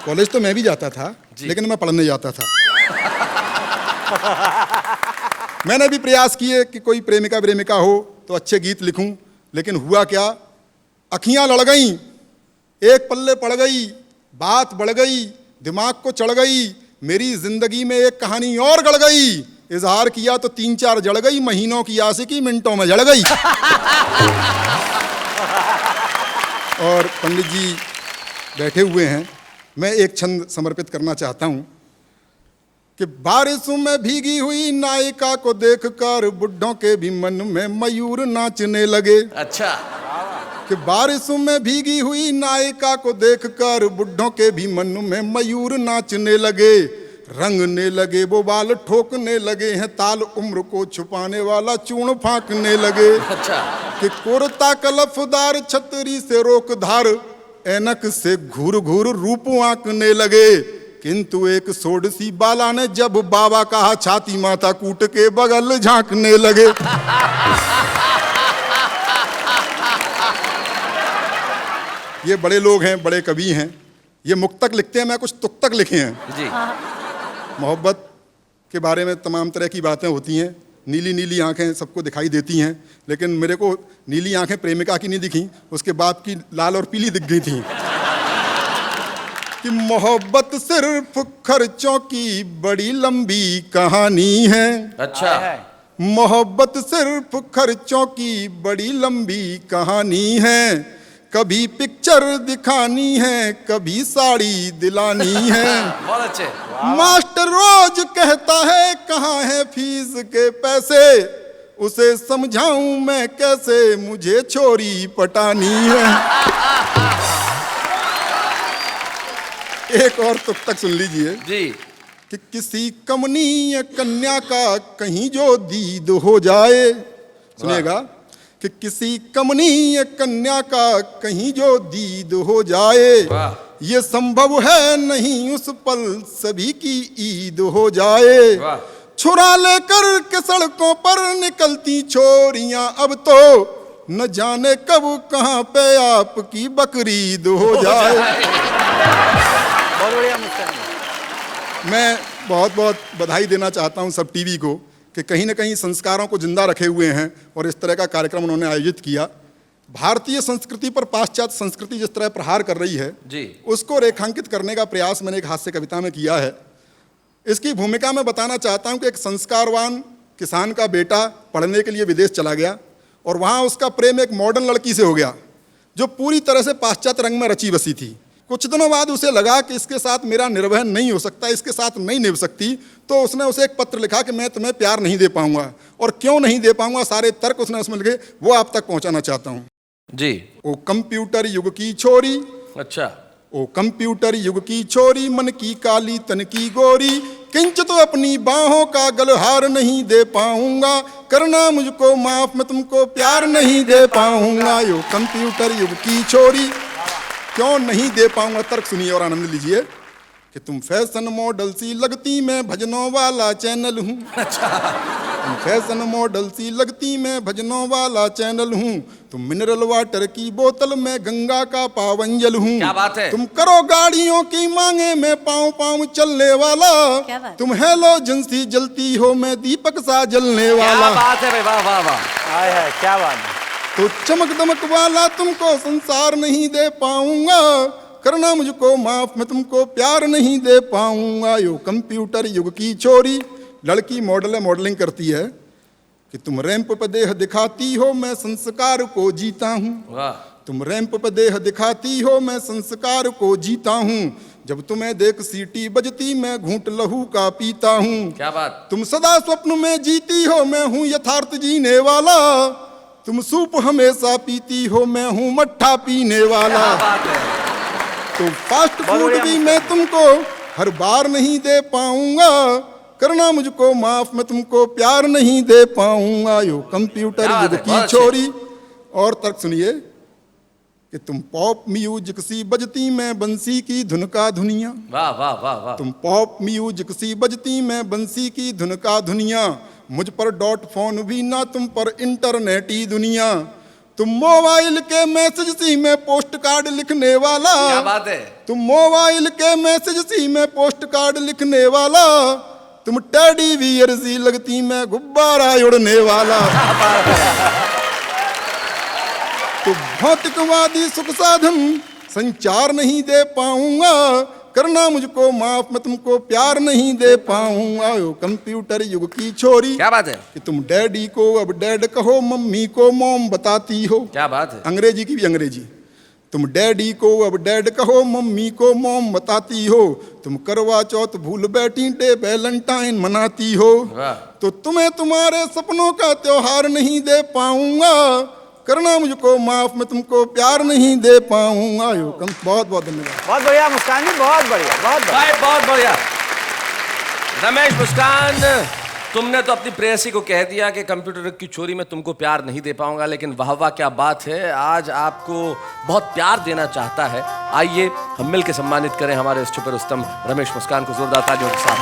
कॉलेज तो मैं भी जाता था, लेकिन मैं पढ़ने जाता था। मैंने भी प्रयास किए कि कोई प्रेमिका प्रेमिका हो तो अच्छे गीत लिखूं, लेकिन हुआ क्या, अखियां लड़ गईं, एक पल्ले पड़ गई, बात बढ़ गई, दिमाग को चढ़ गई, मेरी जिंदगी में एक कहानी और गड़ गई। इजहार किया तो 3-4 जड़ गई, महीनों की आशिकी मिनटों में जड़ गई। और पंडित जी बैठे हुए हैं, मैं एक छंद समर्पित करना चाहता हूं कि बारिशों में भीगी हुई नायिका को देखकर बुढ़ों के भी मन में मयूर नाचने लगे। अच्छा। कि बारिशों में भीगी हुई नायिका को देखकर बुढ़ों के भी मन में मयूर नाचने लगे, रंगने लगे वो बाल ठोकने लगे हैं, ताल उम्र को छुपाने वाला चूर्ण फांकने लगे। अच्छा। कि कुर्ता कलफदार छतरी से रोक धार, ऐनक से घूर घूर रूप आंकने लगे, किंतु एक सोडसी बाला ने जब बाबा कहा छाती माथा कूट के बगल झांकने लगे। ये बड़े लोग हैं, बड़े कवि हैं, ये मुक्तक लिखते हैं, मैं कुछ तुक्तक लिखे हैं जी। मोहब्बत के बारे में तमाम तरह की बातें होती हैं। नीली नीली आंखें सबको दिखाई देती हैं, लेकिन मेरे को नीली आंखें प्रेमिका की नहीं दिखी, उसके बाप की लाल और पीली दिख गई थी। कि मोहब्बत सिर्फ खर्चों की बड़ी लंबी कहानी है। अच्छा। मोहब्बत सिर्फ खर्चों की बड़ी लंबी कहानी है। कभी पिक्चर दिखानी है, कभी साड़ी दिलानी है। बहुत अच्छे। मास्टर रोज कहता है कहाँ है फीस के पैसे, उसे समझाऊं मैं कैसे, मुझे छोरी पटानी है। एक और तुक तक सुन लीजिए जी। कि किसी कमनीय कन्या का कहीं जो दीद हो जाए, सुनिएगा, कि किसी कमनीय कन्या का कहीं जो दीद हो जाए, ये संभव है नहीं उस पल सभी की ईद हो जाए। छुरा लेकर के सड़कों पर निकलती छोरियां अब तो, न जाने कब कहां पे आपकी बकरीद हो जाए। बहुत बढ़िया मुस्कान। मैं बहुत बहुत बधाई देना चाहता हूं सब टीवी को कि कहीं ना कहीं संस्कारों को जिंदा रखे हुए हैं और इस तरह का कार्यक्रम उन्होंने आयोजित किया। भारतीय संस्कृति पर पाश्चात्य संस्कृति जिस तरह प्रहार कर रही है जी, उसको रेखांकित करने का प्रयास मैंने एक हास्य कविता में किया है। इसकी भूमिका में बताना चाहता हूं कि एक संस्कारवान किसान का बेटा पढ़ने के लिए विदेश चला गया और वहाँ उसका प्रेम एक मॉडर्न लड़की से हो गया जो पूरी तरह से पाश्चात्य रंग में रची बसी थी। कुछ दिनों बाद उसे लगा कि इसके साथ मेरा निर्वहन नहीं हो सकता, इसके साथ नहीं निभ सकती, तो उसने उसे एक पत्र लिखा कि मैं तुम्हें प्यार नहीं दे पाऊंगा, और क्यों नहीं दे पाऊंगा सारे तर्क उसने उसमें लिखे, वो आप तक पहुंचाना चाहता हूं जी। ओ कंप्यूटर युग की छोरी, अच्छा, ओ कंप्यूटर युग की छोरी, मन की काली तन की गोरी, किंच तो अपनी बाहों का गलहार नहीं दे पाऊंगा, करना मुझको माफ मैं तुमको प्यार नहीं दे पाऊंगा। यो कंप्यूटर युग की छोरी, क्यों नहीं दे पाऊंगा, तर्क सुनिए और आनंद लीजिए कि तुम फैशन मॉडल सी लगती, मैं भजनों वाला चैनल हूँ। तुम फैशन मॉडल सी लगती, मैं भजनों वाला चैनल हूँ। तुम मिनरल वाटर की बोतल, मैं गंगा का पावन जल हूँ। क्या बात है। तुम करो गाड़ियों की मांगे, मैं पाँव पाँव चलने वाला। क्या बात। तुम हेलोजन सी जलती हो, मैं दीपक सा जलने वाला। क्या बात है भाई, वाह वाह वाह। हाय हाय, क्या बात है। तो चमक दमक वाला तुमको संसार नहीं दे पाऊंगा, करना मुझको माफ मैं तुमको प्यार नहीं दे पाऊंगा। यो कंप्यूटर युग की छोरी, लड़की मॉडलिंग करती है कि तुम रैंप पर देह दिखाती हो, मैं संस्कार को जीता हूँ। तुम रैंप पर देह दिखाती हो, मैं संस्कार को जीता हूँ। जब तुम्हें देख सीटी बजती, मैं घूंट लहू का पीता हूँ। क्या बात। तुम सदा स्वप्न में जीती हो, मैं हूँ यथार्थ जीने वाला। तुम सूप हमेशा पीती हो, मैं हूँ मट्ठा पीने वाला। तो फास्ट फूड भी मैं तुमको हर बार नहीं दे पाऊंगा, करना मुझको माफ मैं तुमको प्यार नहीं दे पाऊंगा। यो कंप्यूटर युग की छोरी। और तर्क सुनिए कि तुम पॉप म्यूजिक सी बजती, मैं बंसी की धुन का धुनिया। वाह वाह वाह वाह। तुम पॉप म्यूजिक सी बजती, मैं बंसी की धुन का धुनिया। मुझ पर डॉट फोन भी ना, तुम पर इंटरनेट ही दुनिया। तुम मोबाइल के मैसेज सी, मैं पोस्ट कार्ड लिखने वाला। क्या बात है। तुम मोबाइल के मैसेज सी, मैं पोस्ट कार्ड लिखने वाला। तुम टेडी बियर सी लगती, मैं गुब्बारा उड़ने वाला। तो भौतिकवादी सुख साधन संचार नहीं दे पाऊंगा, करना मुझको माफ मैं तुमको प्यार नहीं दे पाऊंगा। यो कंप्यूटर युग की छोरी। क्या बात है। कि तुम डैडी को अब डैड कहो, मम्मी को मॉम बताती हो। क्या बात है। अंग्रेजी की भी अंग्रेजी। तुम डैडी को अब डैड कहो, मम्मी को मॉम बताती हो। तुम करवा चौथ भूल बैठी, डे वैलेंटाइन मनाती हो। तो तुम्हें तुम्हारे सपनों का त्योहार नहीं दे पाऊंगा, करना मुझको माफ मैं तुमको प्यार नहीं दे पाऊंगा। बहुत बहुत धन्यवाद। बहुत बढ़िया मुस्कान जी, बहुत बढ़िया, बहुत बढ़िया। भाई बहुत बढ़िया। रमेश मुस्कान, तुमने तो अपनी प्रेयसी को कह दिया कि कंप्यूटर की छोरी में तुमको प्यार नहीं दे पाऊंगा, लेकिन वाह वाह क्या बात है, आज आपको बहुत प्यार देना चाहता है। आइए हम मिल के सम्मानित करें हमारे इस छुपे रुस्तम रमेश मुस्कान को जोरदार तालियों के साथ।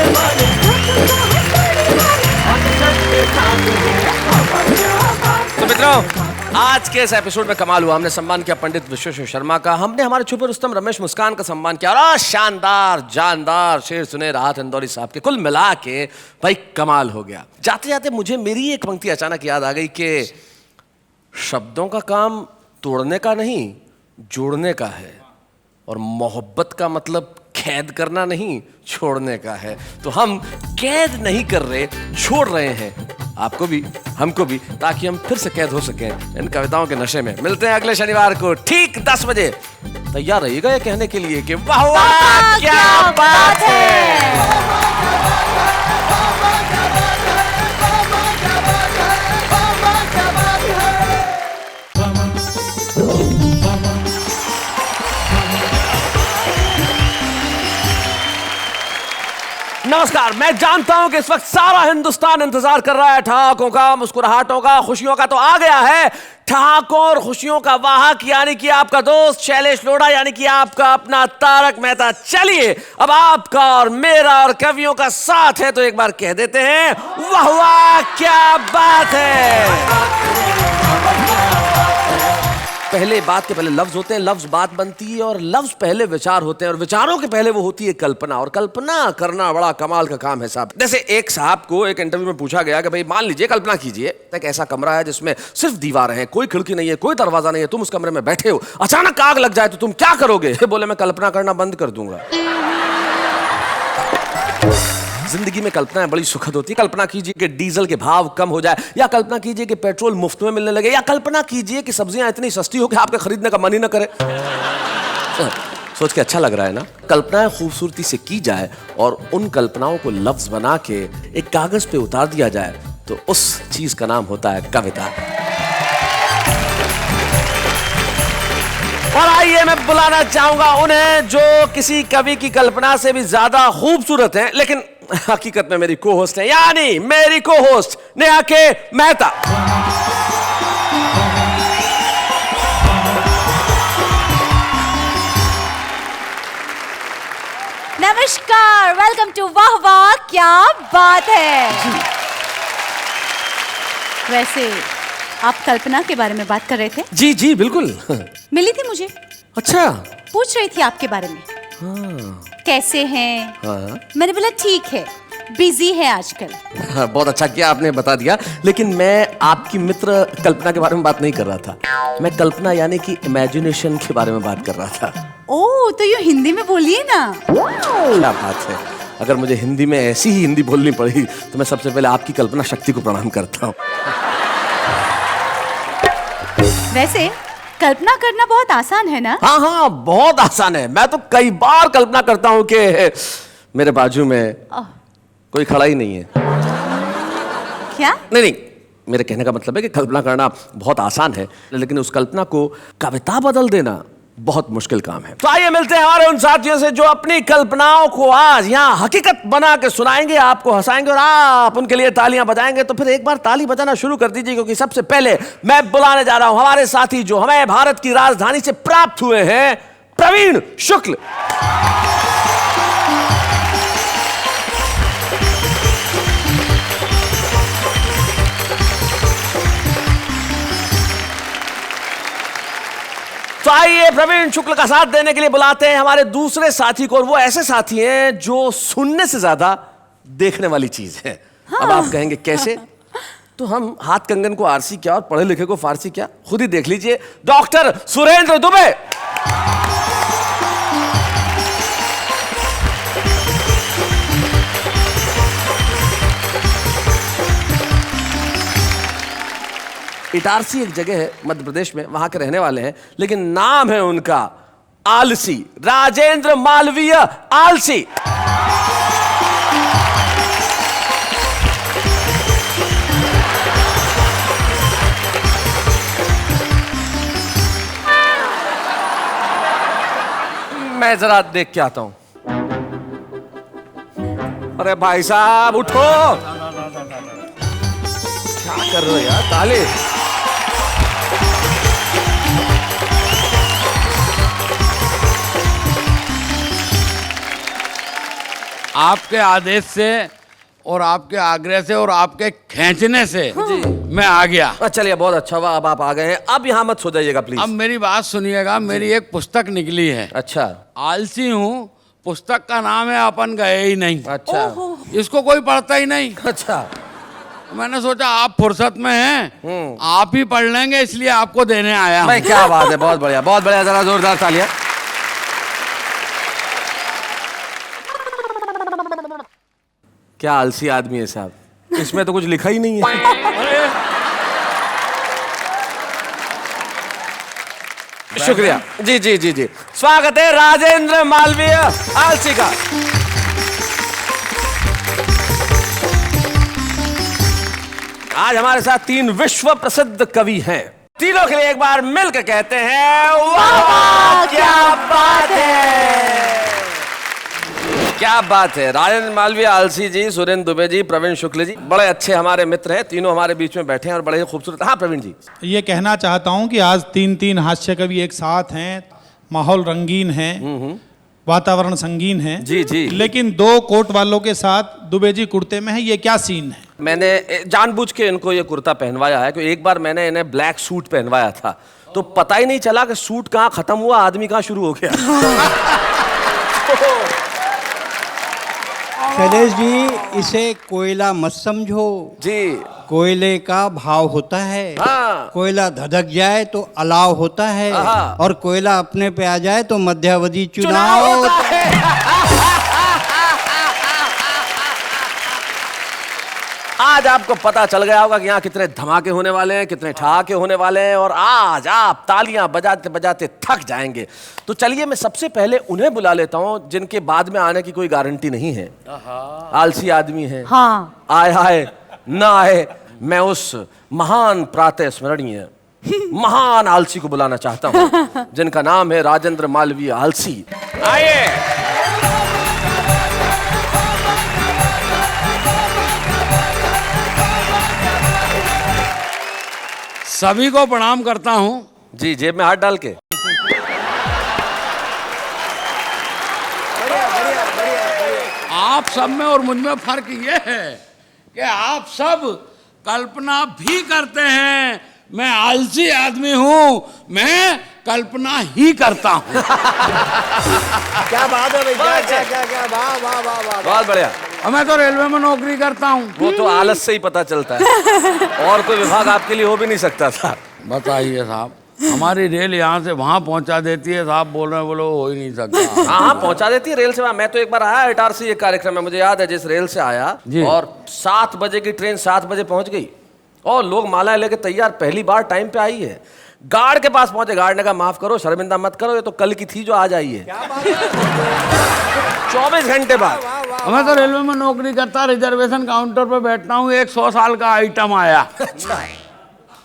वाले आज के इस एपिसोड में कमाल हुआ। हमने सम्मान किया पंडित विश्वेश्वर शर्मा का, हमने हमारे छुपे रुस्तम रमेश मुस्कान का सम्मान किया, और शानदार जानदार शेर सुने राहत इंदौरी साहब के। कुल मिला के भाई कमाल हो गया। जाते जाते मुझे मेरी एक पंक्ति अचानक याद आ गई कि शब्दों का काम तोड़ने का नहीं, जोड़ने का है, और मोहब्बत का मतलब कैद करना नहीं, छोड़ने का है। तो हम कैद नहीं कर रहे, छोड़ रहे हैं आपको भी, हमको भी, ताकि हम फिर से कैद हो सकें इन कविताओं के नशे में। मिलते हैं अगले शनिवार को ठीक 10 बजे। तैयार रहिएगा ये कहने के लिए कि वाह वाह क्या बात है। नमस्कार। मैं जानता हूं कि इस वक्त सारा हिंदुस्तान इंतजार कर रहा है ठहाकों का, मुस्कुराहटों का, खुशियों का। तो आ गया है ठहाकों और खुशियों का वाहक, यानी कि आपका दोस्त शैलेश लोढ़ा, यानी कि आपका अपना तारक मेहता। चलिए अब आपका और मेरा और कवियों का साथ है, तो एक बार कह देते हैं वाह वाह क्या बात है। पहले बात के पहले लफ्ज होते हैं, लफ्ज बात बनती है, और लफ्ज पहले विचार होते हैं, और विचारों के पहले वो होती है कल्पना, और कल्पना करना बड़ा कमाल का काम है साहब। जैसे एक साहब को एक इंटरव्यू में पूछा गया कि भाई मान लीजिए, कल्पना कीजिए एक ऐसा कमरा है जिसमें सिर्फ दीवारें हैं, कोई खिड़की नहीं है, कोई दरवाजा नहीं है, तुम उस कमरे में बैठे हो, अचानक आग लग जाए तो तुम क्या करोगे? बोले मैं कल्पना करना बंद कर दूंगा। जिंदगी में कल्पनाएं बड़ी सुखद होती है। कल्पना कीजिए कि डीजल के भाव कम हो जाए, या कल्पना कीजिए कि पेट्रोल मुफ्त में मिलने लगे, या कल्पना कीजिए कि सब्जियां इतनी सस्ती हो कि आपके खरीदने का मन ही न करे। सोच के अच्छा लग रहा है ना? कल्पनाएं खूबसूरती से की जाए और उन कल्पनाओं को लफ्ज बना के एक कागज पे उतार दिया जाए, तो उस चीज का नाम होता है कविता। और आइए मैं बुलाना चाहूंगा उन्हें जो किसी कवि की कल्पना से भी ज्यादा खूबसूरत हैं, लेकिन हकीकत में मेरी को होस्ट है, यानी मेरी को होस्ट नेहा के मेहता। नमस्कार, वेलकम टू वाह वाह क्या बात है। वैसे आप कल्पना के बारे में बात कर रहे थे? जी जी बिल्कुल। मिली थी मुझे। अच्छा। पूछ रही थी आपके बारे में। हाँ। कैसे हैं? हाँ। मैंने बोला ठीक है, बिजी है आजकल। हाँ, बहुत अच्छा किया आपने बता दिया, लेकिन मैं आपकी मित्र कल्पना के बारे में बात नहीं कर रहा था। मैं कल्पना यानी कि इमेजिनेशन के बारे में बात कर रहा था। ओह, तो ये हिंदी में बोलिए ना। क्या बात है। अगर मुझे हिंदी में ऐसी ही हिंदी बोलनी पड़ी तो मैं सबसे पहले आपकी कल्पना शक्ति को प्रणाम करता हूँ। वैसे कल्पना करना बहुत आसान है ना? हाँ हाँ बहुत आसान है। मैं तो कई बार कल्पना करता हूँ कि मेरे बाजू में कोई खड़ा ही नहीं है। क्या? नहीं, मेरे कहने का मतलब है कि कल्पना करना बहुत आसान है, लेकिन उस कल्पना को कविता बदल देना बहुत मुश्किल काम है। तो आइए मिलते हैं हमारे उन साथियों से जो अपनी कल्पनाओं को आज यहाँ हकीकत बना के सुनाएंगे, आपको हंसाएंगे और आप उनके लिए तालियां बजाएंगे। तो फिर एक बार ताली बजाना शुरू कर दीजिए, क्योंकि सबसे पहले मैं बुलाने जा रहा हूं हमारे साथी जो हमें भारत की राजधानी से प्राप्त हुए हैं, प्रवीण शुक्ल। तो आइए प्रवीण शुक्ल का साथ देने के लिए बुलाते हैं हमारे दूसरे साथी को, और वो ऐसे साथी हैं जो सुनने से ज्यादा देखने वाली चीज है। हाँ। अब आप कहेंगे कैसे? तो हम हाथ कंगन को आरसी क्या और पढ़े लिखे को फारसी क्या, खुद ही देख लीजिए। डॉक्टर सुरेंद्र दुबे। इटारसी एक जगह है मध्य प्रदेश में, वहां के रहने वाले हैं, लेकिन नाम है उनका आलसी, राजेंद्र मालवीय आलसी। मैं जरा देख के आता हूं। अरे भाई साहब उठो, क्या कर रहे हो यार? ताले। आपके आदेश से और आपके आग्रह से और आपके खींचने से मैं आ गया। चलिए बहुत अच्छा हुआ, अब आप आ गए हैं। अब यहाँ मत सो जाइएगा प्लीज। अब मेरी बात सुनिएगा, मेरी एक पुस्तक निकली है। अच्छा। आलसी हूँ, पुस्तक का नाम है अपन गए ही नहीं। अच्छा। इसको कोई पढ़ता ही नहीं। अच्छा। मैंने सोचा आप फुर्सत में हैं, आप ही पढ़ लेंगे, इसलिए आपको देने आया हूँ। क्या बात है, बहुत बढ़िया, बहुत बढ़िया, जरा जोरदार तालियां। क्या आलसी आदमी है साहब, इसमें तो कुछ लिखा ही नहीं है। शुक्रिया जी जी जी जी। स्वागत है राजेंद्र मालवीय आलसी का। आज हमारे साथ 3 विश्व प्रसिद्ध कवि हैं। तीनों के लिए एक बार मिलकर कहते हैं वाह वाह क्या बात है, क्या बात है। राजेंद्र मालवीय आलसी जी, सुरेंद्र दुबे जी, प्रवीण शुक्ल जी, बड़े अच्छे हमारे मित्र हैं। तीनों हमारे बीच में बैठे हैं और बड़े खूबसूरत। हाँ प्रवीण जी, ये कहना चाहता हूँ कि आज 3 हास्य कवि एक साथ हैं, माहौल रंगीन है, वातावरण संगीन है। जी जी। लेकिन 2 कोट वालों के साथ दुबे जी कुर्ते में है, ये क्या सीन है? मैंने जानबूझ के इनको ये कुर्ता पहनवाया है, क्योंकि एक बार मैंने इन्हें ब्लैक सूट पहनवाया था, तो पता ही नहीं चला कि सूट कहाँ खत्म हुआ, आदमी कहाँ शुरू हो गया। शैलेश जी, इसे कोयला मत समझो जी। कोयले का भाव होता है। हाँ। कोयला धधक जाए तो अलाव होता है, और कोयला अपने पे आ जाए तो मध्यावधि चुनाव होता है। आज आपको पता चल गया होगा कि यहाँ कितने धमाके होने वाले हैं, कितने ठहाके होने वाले हैं, और आज आप तालियां बजाते बजाते थक जाएंगे। तो चलिए मैं सबसे पहले उन्हें बुला लेता हूँ जिनके बाद में आने की कोई गारंटी नहीं है। आलसी आदमी है। हाँ। आए ना आए, मैं उस महान प्रातः स्मरणीय महान आलसी को बुलाना चाहता हूँ जिनका नाम है राजेंद्र मालवीय आलसी। आइए। सभी को प्रणाम करता हूँ। जी, जेब में हाथ डाल के। आप सब में और मुझ में फर्क ये है कि आप सब कल्पना भी करते हैं, मैं आलसी आदमी हूँ, मैं कल्पना ही करता हूँ। क्या बात है भाई, क्या वाह वाह वाह वाह। बहुत बढ़िया। मैं तो रेलवे में नौकरी करता हूँ। वो तो आलस से ही पता चलता है, और कोई विभाग आपके लिए हो भी नहीं सकता था। बताइए साहब, हमारी रेल यहाँ से वहाँ पहुँचा देती है, साहब बोल रहे हैं, बोलो हो ही नहीं सकता। हाँ पहुँचा देती है रेल से। मैं तो एक बार आया इटारसी एक कार्यक्रम में, मुझे याद है, जिस रेल से आया और 7 बजे की ट्रेन 7 बजे पहुँच गई, और लोग मालाएं लेके तैयार, पहली बार टाइम पे आई है। गार्ड के पास पहुंचे, गार्ड ने कहा माफ करो, शर्मिंदा मत करो, ये तो कल की थी जो आज आई है। 24 घंटे बाद। मैं तो रेलवे में नौकरी करता, रिजर्वेशन काउंटर पे बैठता हूँ, एक 100 साल का आइटम आया।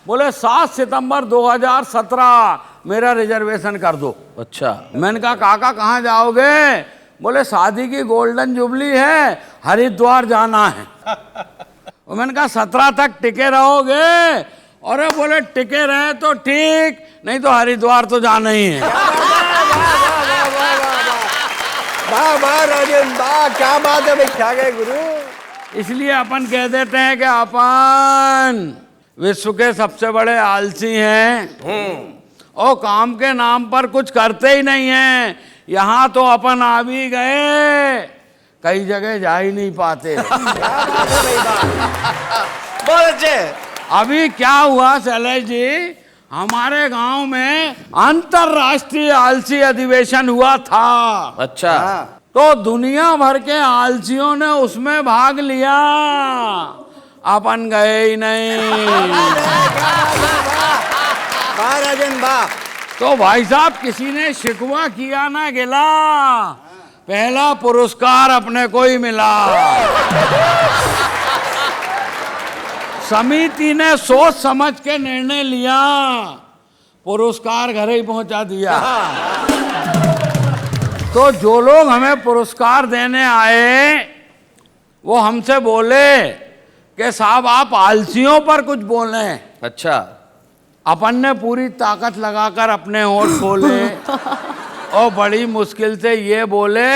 बोले 7 सितंबर 2017 मेरा रिजर्वेशन कर दो। अच्छा। मैंने कहा काका कहाँ जाओगे? बोले शादी की गोल्डन जुबली है, हरिद्वार जाना है। और मैंने कहा 17 तक टिके रहोगे? और बोले टिके रहे तो ठीक, नहीं तो हरिद्वार तो जाना ही है। वाह वाह राजेंद्र, वाह क्या बात है भाई, क्या गए गुरु। इसलिए अपन कह देते हैं कि अपन विश्व के सबसे बड़े आलसी हैं, और काम के नाम पर कुछ करते ही नहीं हैं। यहाँ तो अपन आ भी गए, कई जगह जा ही नहीं पाते। बहुत अच्छे। अभी क्या हुआ शैलेश जी, हमारे गांव में अंतरराष्ट्रीय आलसी अधिवेशन हुआ था। अच्छा। तो दुनिया भर के आलसियों ने उसमें भाग लिया, अपन गए ही नहीं। वाह राजन वाह। तो भाई साहब, किसी ने शिकवा किया ना गिला, पहला पुरस्कार अपने को ही मिला। समिति ने सोच समझ के निर्णय लिया, पुरस्कार घर ही पहुंचा दिया। तो जो लोग हमें पुरस्कार देने आए, वो हमसे बोले कि साहब आप आलसियों पर कुछ बोले। अच्छा। अपन ने पूरी ताकत लगाकर अपने होठ खोले और बड़ी मुश्किल से ये बोले,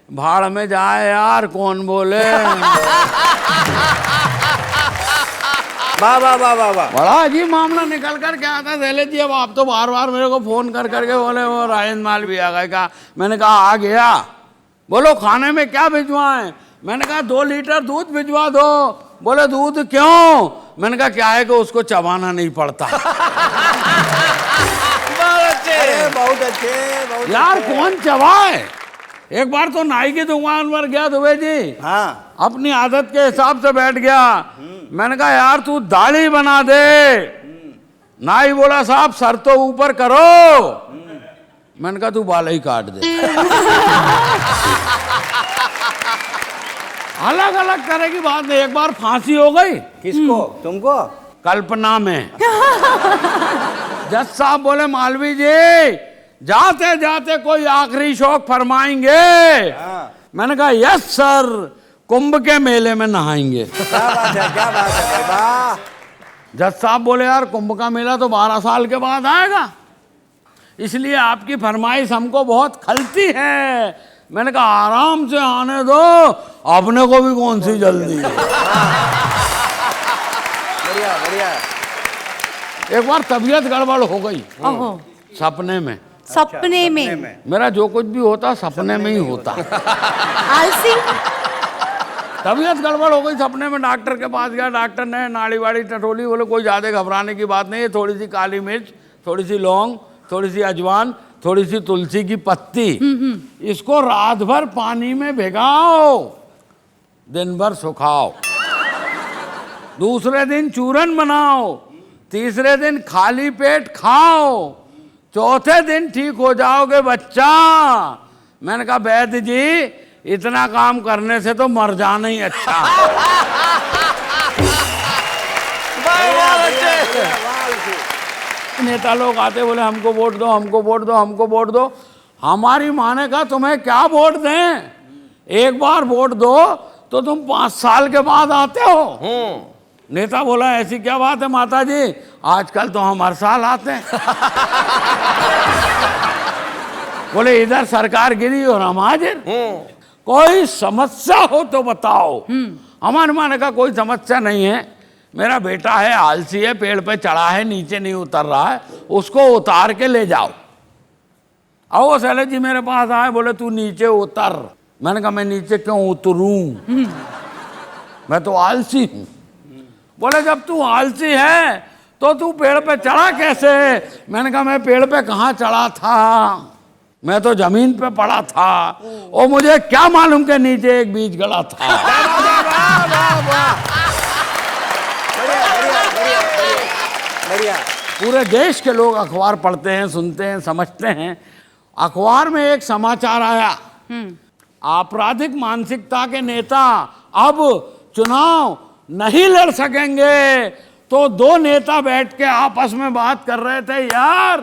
भाड़ में जाए यार, कौन बोले। वाह वाह वाह वाह वाह। बड़ा अजीब मामला निकल कर क्या आता है शैलेश जी। अब आप तो बार बार मेरे को फोन कर करके बोले वो राजेंद्र माल भी आ गए। कहा, मैंने कहा आ गया। बोलो खाने में क्या भिजवाएं? मैंने कहा 2 लीटर दूध भिजवा दो। बोले दूध क्यों? मैंने कहा क्या है कि उसको चबाना नहीं पड़ता। बहुत अच्छे यार कौन चबाए? एक बार तो नाई की दुकान पर गया दुबे जी। हाँ। अपनी आदत के हिसाब से बैठ गया। मैंने कहा यार तू दाढ़ी बना दे। नाई बोला साहब सर तो ऊपर करो। मैंने कहा तू बाल ही काट दे। अलग अलग तरह की बात है। एक बार फांसी हो गई। किसको? तुमको? कल्पना में। जज साहब बोले मालवी जी जाते जाते कोई आखिरी शौक फरमाएंगे? मैंने कहा यस सर, कुंभ के मेले में नहाएंगे। क्या बात है, क्या बात है वाह। जज साहब बोले यार कुंभ का मेला तो 12 साल के बाद आएगा, इसलिए आपकी फरमाइश हमको बहुत खलती है। मैंने कहा आराम से आने दो, अपने को भी कौन सी जल्दी है। बढ़िया बढ़िया। एक बार तबीयत गड़बड़ हो गई सपने में। सपने में? मेरा जो कुछ भी होता सपने में ही होता। आलसी। तबीयत गड़बड़ हो गई सपने में। डॉक्टर के पास गया, डॉक्टर ने नाड़ी वाड़ी टटोली। बोले कोई ज़्यादा घबराने की बात नहीं है, थोड़ी सी काली मिर्च, थोड़ी सी लौंग, थोड़ी सी अजवान, थोड़ी सी तुलसी की पत्ती, इसको रात भर पानी में भिगाओ, दिन भर सुखाओ, दूसरे दिन चूरन बनाओ, तीसरे दिन खाली पेट खाओ, चौथे दिन ठीक हो जाओगे बच्चा। मैंने कहा वैद्य जी इतना काम करने से तो मर जाना ही अच्छा। नेता लोग आते बोले हमको वोट दो, हमको वोट दो, हमको वोट दो। हमारी माँ ने कहा तुम्हें क्या वोट दें? एक बार वोट दो तो तुम 5 साल के बाद आते हो। नेता बोला ऐसी क्या बात है माता जी, आजकल तो हम हर साल आते हैं। बोले इधर सरकार गिरी और हम हाजिर। कोई समस्या हो तो बताओ। हमारे माँ ने कहा कोई समस्या नहीं है, मेरा बेटा है आलसी है, पेड़ पे चढ़ा है नीचे नहीं उतर रहा है, उसको उतार के ले जाओ। आओ शैलेश जी मेरे पास आए, बोले तू नीचे उतर। मैंने कहा मैं नीचे क्यों उतरूं, मैं तो आलसी हूं। बोले जब तू आलसी है तो तू पेड़ पे चढ़ा कैसे? मैंने कहा मैं पेड़ पे कहाँ चढ़ा था, मैं तो जमीन पे पड़ा था और मुझे क्या मालूम के नीचे एक बीज गड़ा था। बढ़िया। पूरे देश के लोग अखबार पढ़ते हैं, सुनते हैं, समझते हैं। अखबार में एक समाचार आया, आपराधिक मानसिकता के नेता अब चुनाव नहीं लड़ सकेंगे। तो 2 नेता बैठ के आपस में बात कर रहे थे, यार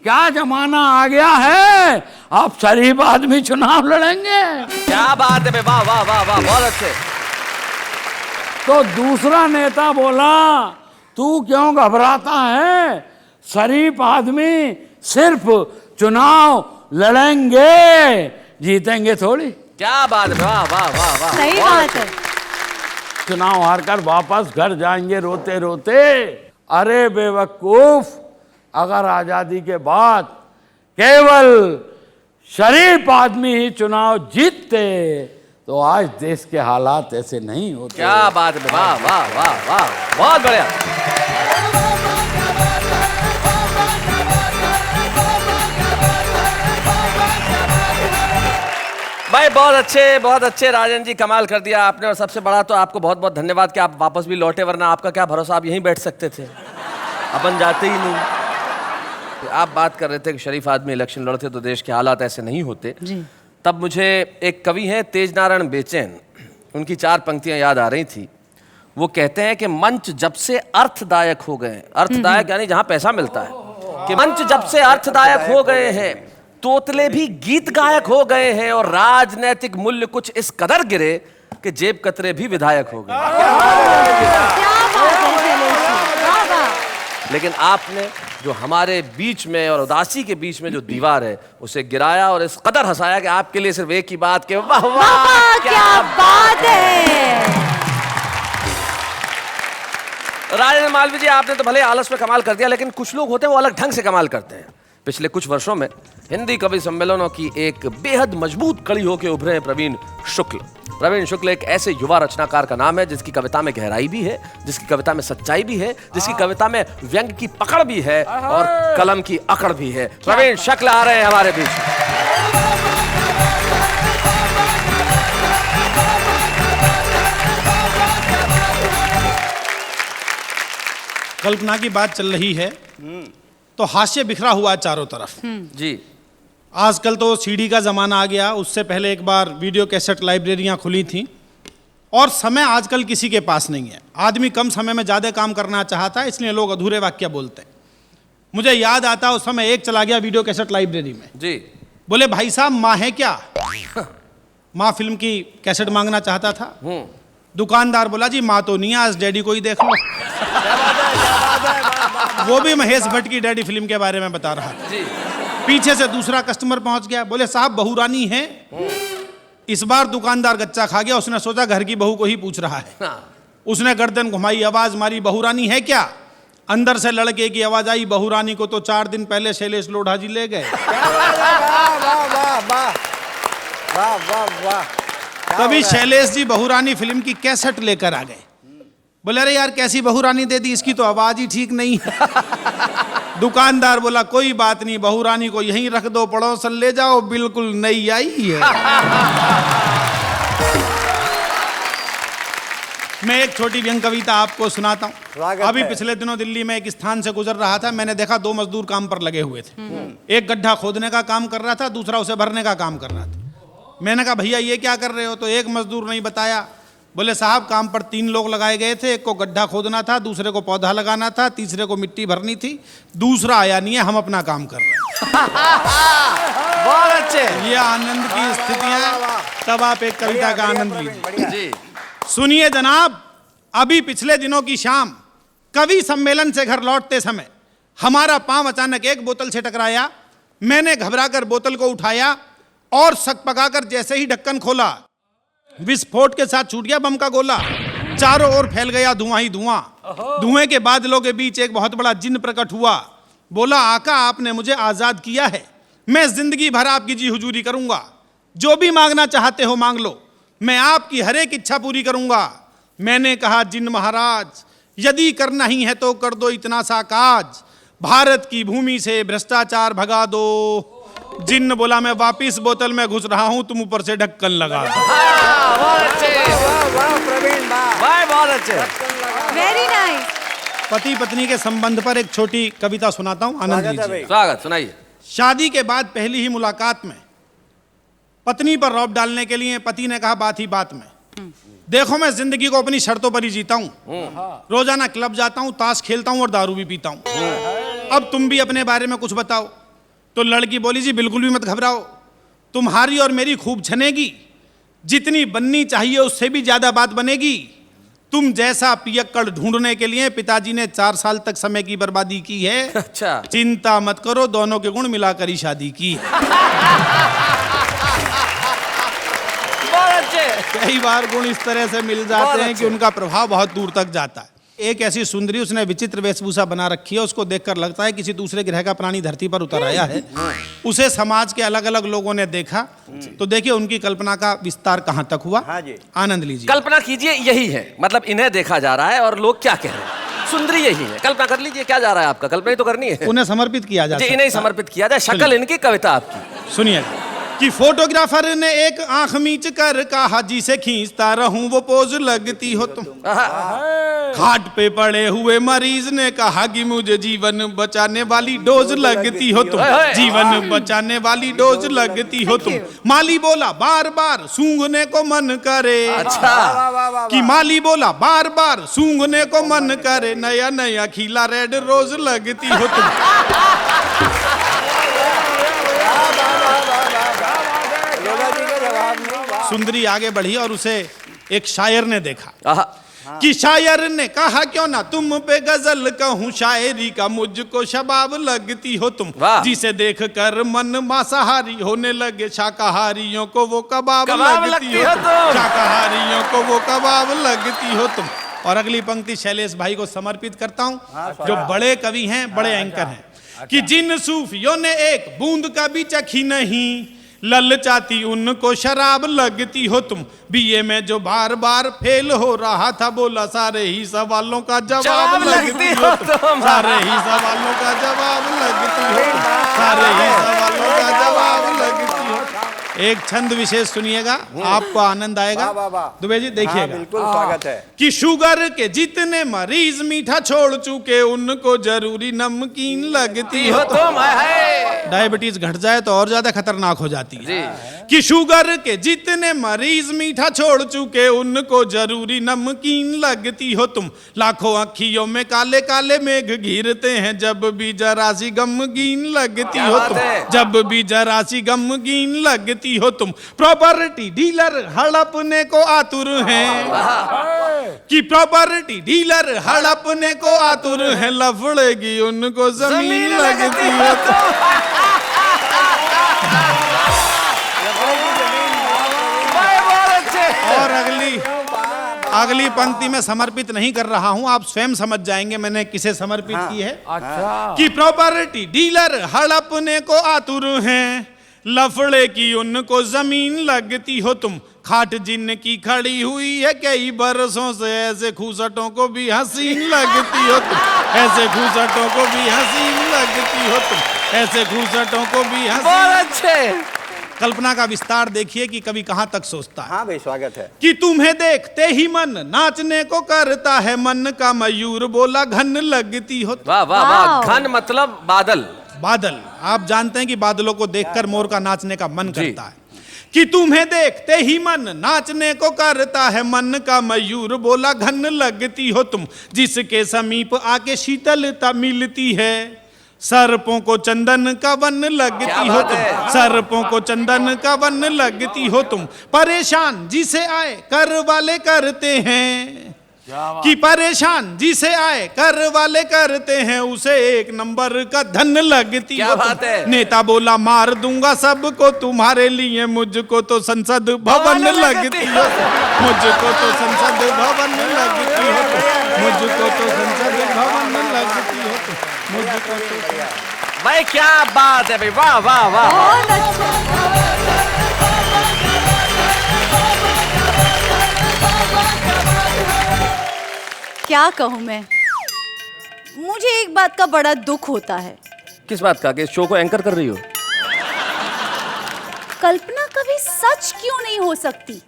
क्या जमाना आ गया है, अब शरीफ आदमी चुनाव लड़ेंगे। क्या बात है, वाह वाह वाह वाह, बहुत अच्छे। तो दूसरा नेता बोला तू क्यों घबराता है, शरीफ आदमी सिर्फ चुनाव लड़ेंगे, जीतेंगे थोड़ी। क्या बात है, वाह वाह वाह वाह, सही बात है। चुनाव हारकर वापस घर जाएंगे रोते रोते। अरे बेवकूफ, अगर आजादी के बाद केवल शरीफ आदमी ही चुनाव जीतते तो आज देश के हालात ऐसे नहीं होते। क्या बात है, वाह वाह वाह वाह, बहुत बढ़िया। भाई बहुत अच्छे राजन जी, कमाल कर दिया आपने। और सबसे बड़ा तो आपको बहुत बहुत धन्यवाद कि आप वापस भी लौटे, वरना आपका क्या भरोसा, आप यहीं बैठ सकते थे, अपन जाते ही नहीं। आप बात कर रहे थे कि शरीफ आदमी इलेक्शन लड़ते तो देश के हालात ऐसे नहीं होते जी। तब मुझे एक कवि हैं तेज नारायण बेचैन, उनकी 4 पंक्तियां याद आ रही थी। वो कहते हैं कि मंच जब से अर्थदायक हो गए, अर्थदायक यानी जहां पैसा मिलता है, कि मंच जब से अर्थदायक हो गए हैं, तोतले भी गीत गायक हो गए हैं, और राजनैतिक मूल्य कुछ इस कदर गिरे कि जेब कतरे भी विधायक हो गए। लेकिन आपने जो हमारे बीच में और उदासी के बीच में जो दीवार है उसे गिराया और इस कदर हंसाया कि आपके लिए सिर्फ एक ही बात के वाह वाह क्या बात है। राजेंद्र मालवीय जी, आपने तो भले आलस में कमाल कर दिया, लेकिन कुछ लोग होते हैं वो अलग ढंग से कमाल करते हैं। पिछले कुछ वर्षों में हिंदी कवि सम्मेलनों की एक बेहद मजबूत कड़ी होकर उभरे हैं प्रवीण शुक्ल। प्रवीण शुक्ल एक ऐसे युवा रचनाकार का नाम है जिसकी कविता में गहराई भी है, जिसकी कविता में सच्चाई भी है, जिसकी कविता में व्यंग की पकड़ भी है और कलम की अकड़ भी है। प्रवीण शुक्ल आ रहे हैं हमारे बीच। कल्पना की बात चल रही है तो हास्य बिखरा हुआ है चारों तरफ जी। आजकल तो सीडी का ज़माना आ गया, उससे पहले एक बार वीडियो कैसेट लाइब्रेरियां खुली थी और समय आजकल किसी के पास नहीं है। आदमी कम समय में ज़्यादा काम करना चाहता है, इसलिए लोग अधूरे वाक्य बोलते हैं। मुझे याद आता उस समय एक चला गया वीडियो कैसेट लाइब्रेरी में जी। बोले भाई साहब माँ है क्या? माँ फिल्म की कैसेट मांगना चाहता था। दुकानदार बोला जी माँ तो नहीं, आज डैडी को ही देख लो। वो भी महेश भट्ट की डैडी फिल्म के बारे में बता रहा था। पीछे से दूसरा कस्टमर पहुंच गया, बोले साहब बहू रानी है। इस बार दुकानदार गच्चा खा गया, उसने सोचा घर की बहू को ही पूछ रहा है। उसने गर्दन घुमाई, आवाज मारी, बहू रानी है क्या? अंदर से लड़के की आवाज आई, बहू रानी को तो 4 दिन पहले शैलेश लोढ़ा जी ले गए। तभी शैलेश जी बहू रानी फिल्म की कैसेट लेकर आ गए। बोले अरे यार कैसी बहू रानी दे दी, इसकी तो आवाज ही ठीक नहीं है। दुकानदार बोला कोई बात नहीं, बहू रानी को यहीं रख दो, पड़ोसन ले जाओ, बिल्कुल नई आई है। मैं एक छोटी व्यंग कविता आपको सुनाता हूँ। अभी पिछले दिनों दिल्ली में एक स्थान से गुजर रहा था, मैंने देखा 2 मजदूर काम पर लगे हुए थे। एक गड्ढा खोदने का काम कर रहा था, दूसरा उसे भरने का काम कर रहा था। मैंने कहा भैया ये क्या कर रहे हो? तो एक मजदूर नहीं बताया। बोले साहब काम पर 3 लोग लगाए गए थे, एक को गड्ढा खोदना था, दूसरे को पौधा लगाना था, तीसरे को मिट्टी भरनी थी, दूसरा आया नहीं है, हम अपना काम कर रहे हैं। बहुत अच्छे। ये आनंद की स्थितियां, तब आप एक कविता का आनंद लीजिए। सुनिए जनाब, अभी पिछले दिनों की शाम कवि सम्मेलन से घर लौटते समय हमारा पांव अचानक एक बोतल से टकराया। मैंने घबराकर बोतल को उठाया और सकपकाकर जैसे ही ढक्कन खोला, विस्फोट के साथ छूट गया बम का गोला। चारों ओर फैल गया धुआं ही धुआं। धुएं के बादलों के बीच एक बहुत बड़ा जिन्न प्रकट हुआ। बोला आका आपने मुझे आजाद किया है, मैं जिंदगी भर आपकी जी हुजूरी करूंगा। जो भी मांगना चाहते हो मांग लो, मैं आपकी हर एक इच्छा पूरी करूंगा। मैंने कहा जिन्न महाराज यदि करना ही है तो कर दो इतना सा काज, भारत की भूमि से भ्रष्टाचार भगा दो। जिन्न बोला मैं वापिस बोतल में घुस रहा हूं, तुम ऊपर से ढक्कन लगा दो। बहुत अच्छे। Very nice. पति पत्नी के संबंध पर एक छोटी कविता सुनाता हूं, आनंद लीजिए। स्वागत, सुनाइए। शादी के बाद पहली ही मुलाकात में पत्नी पर रौब डालने के लिए पति ने कहा बात ही बात में, देखो मैं जिंदगी को अपनी शर्तों पर ही जीता हूं। रोजाना क्लब जाता हूं, ताश खेलता हूं और दारू भी पीता हूं। अब तुम भी अपने बारे में कुछ बताओ। तो लड़की बोली जी बिल्कुल भी मत घबराओ, तुम्हारी और मेरी खूब छनेगी, जितनी बननी चाहिए उससे भी ज्यादा बात बनेगी। तुम जैसा पियक्कड़ ढूंढने के लिए पिताजी ने 4 साल तक समय की बर्बादी की है। अच्छा। चिंता मत करो, दोनों के गुण मिलाकर ही शादी की है। कई बार गुण इस तरह से मिल जाते हैं कि उनका प्रभाव बहुत दूर तक जाता है। एक ऐसी सुंदरी, उसने विचित्र वेशभूषा बना रखी है, उसको देखकर लगता है किसी दूसरे ग्रह का प्राणी धरती पर उतर आया है। उसे समाज के अलग अलग लोगों ने देखा, तो देखिए उनकी कल्पना का विस्तार कहां तक हुआ। आनंद लीजिए। कल्पना कीजिए यही है, मतलब इन्हें देखा जा रहा है और लोग क्या कह रहे हैं। सुंदरी यही है, कल्पना कर लीजिए क्या जा रहा है आपका, कल्पना ही तो करनी है। उन्हें समर्पित किया जाए, इन्हें समर्पित किया जाए, शक्ल इनकी, कविता आपकी। सुनिए कि फोटोग्राफर ने एक आंख मीच कर कहा जी से खींचता रहूं वो पोज लगती हो तुम। खाट पे पड़े हुए मरीज ने कहा कि मुझे जीवन बचाने वाली डोज लगती हो तुम, जीवन बचाने वाली डोज लगती हो तुम। माली बोला बार बार सूंघने को मन करे। अच्छा। कि माली बोला बार बार सूंघने को मन करे, नया नया खिला रेड रोज लगती हो तुम। सुंदरी आगे बढ़ी और उसे एक शायर ने देखा कि शायर ने कहा क्यों ना तुम पे गजल कहूँ, शायरी का मुझको शबाब लगती हो तुम। जिसे देख कर मन मांसाहारी होने लगे, शाकाहारियों को वो कबाब लगती हो तुम। शाकाहारियों को वो कबाब लगती हो तुम। और अगली पंक्ति शैलेश भाई को समर्पित करता हूं, जो बड़े कवि हैं, बड़े एंकर हैं, कि जिन सूफियों ने एक बूंद का भी चखी नहीं, ललचाती उनको शराब लगती हो तुम। बीए में जो बार बार फेल हो रहा था, बोला सारे ही सवालों का जवाब लगती हो तुम। सारे ही सवालों का जवाब लगती हो तुम। सारे ही सवालों का जवाब लगती हो। एक छंद विशेष सुनिएगा, आपको आनंद आएगा। दुबे जी देखिएगा। बिल्कुल स्वागत है। कि शुगर के जितने मरीज मीठा छोड़ चुके, उनको जरूरी नमकीन लगती हो तुम। डायबिटीज घट जाए तो और ज्यादा खतरनाक हो जाती है। कि शुगर के जितने मरीज मीठा छोड़ चुके, उनको जरूरी नमकीन लगती हो तुम। लाखों अखियों में काले काले मेघ घिरते हैं, जब भी जरा सी गमगीन लगती हो तुम। जब भी जरा सी गमगीन लगती हो तुम। प्रॉपर्टी डीलर हड़पने को आतुर हैं, कि प्रॉपर्टी डीलर हड़पने को आतुर हैं, लफड़ेगी उनको जमीन लगती हो तुम। और अगली पंक्ति में समर्पित नहीं कर रहा हूं, आप स्वयं समझ जाएंगे मैंने किसे समर्पित की है। अच्छा। कि प्रॉपर्टी डीलर हड़पने को आतुर हैं, लफड़े की उनको जमीन लगती हो तुम। खाट जिनकी खड़ी हुई है कई बरसों से, ऐसे खूसटों को भी हसीन लगती हो तुम। ऐसे खूसटों को भी हसीन लगती हो तुम। ऐसे खूसटों को भी हसीन। अच्छे। कल्पना का विस्तार देखिए कि कवि कहां तक सोचता है। हाँ भाई स्वागत है। कि तुम्हें देखते ही मन नाचने को करता है, मन का मयूर बोला घन लगती हो। वाह वाह वाह। घन मतलब बादल। बादल, आप जानते हैं कि बादलों को देखकर मोर का नाचने का मन करता है। कि तुम्हें देखते ही मन नाचने को करता है, मन का मयूर बोला घन लगती हो तुम। जिसके समीप आके शीतलता मिलती है, सर्पों को चंदन का वन लगती हो तुम। सर्पों को चंदन का वन लगती हो तुम। परेशान जिसे आए कर वाले करते हैं, कि परेशान जिसे आए कर वाले करते हैं, उसे एक नंबर का धन लगती हो तुम। नेता बोला मार दूंगा सबको तुम्हारे लिए, मुझको तो संसद भवन लगती हो। मुझको तो संसद भवन लगती हो। मुझको तो संसद भवन लगती हो। मुझको तो। भाई क्या बात है भाई, वाह वाह वाह। क्या कहूँ मैं, मुझे एक बात का बड़ा दुख होता है। किस बात का? कि इस शो को एंकर कर रही हो? कल्पना कभी सच क्यों नहीं हो सकती?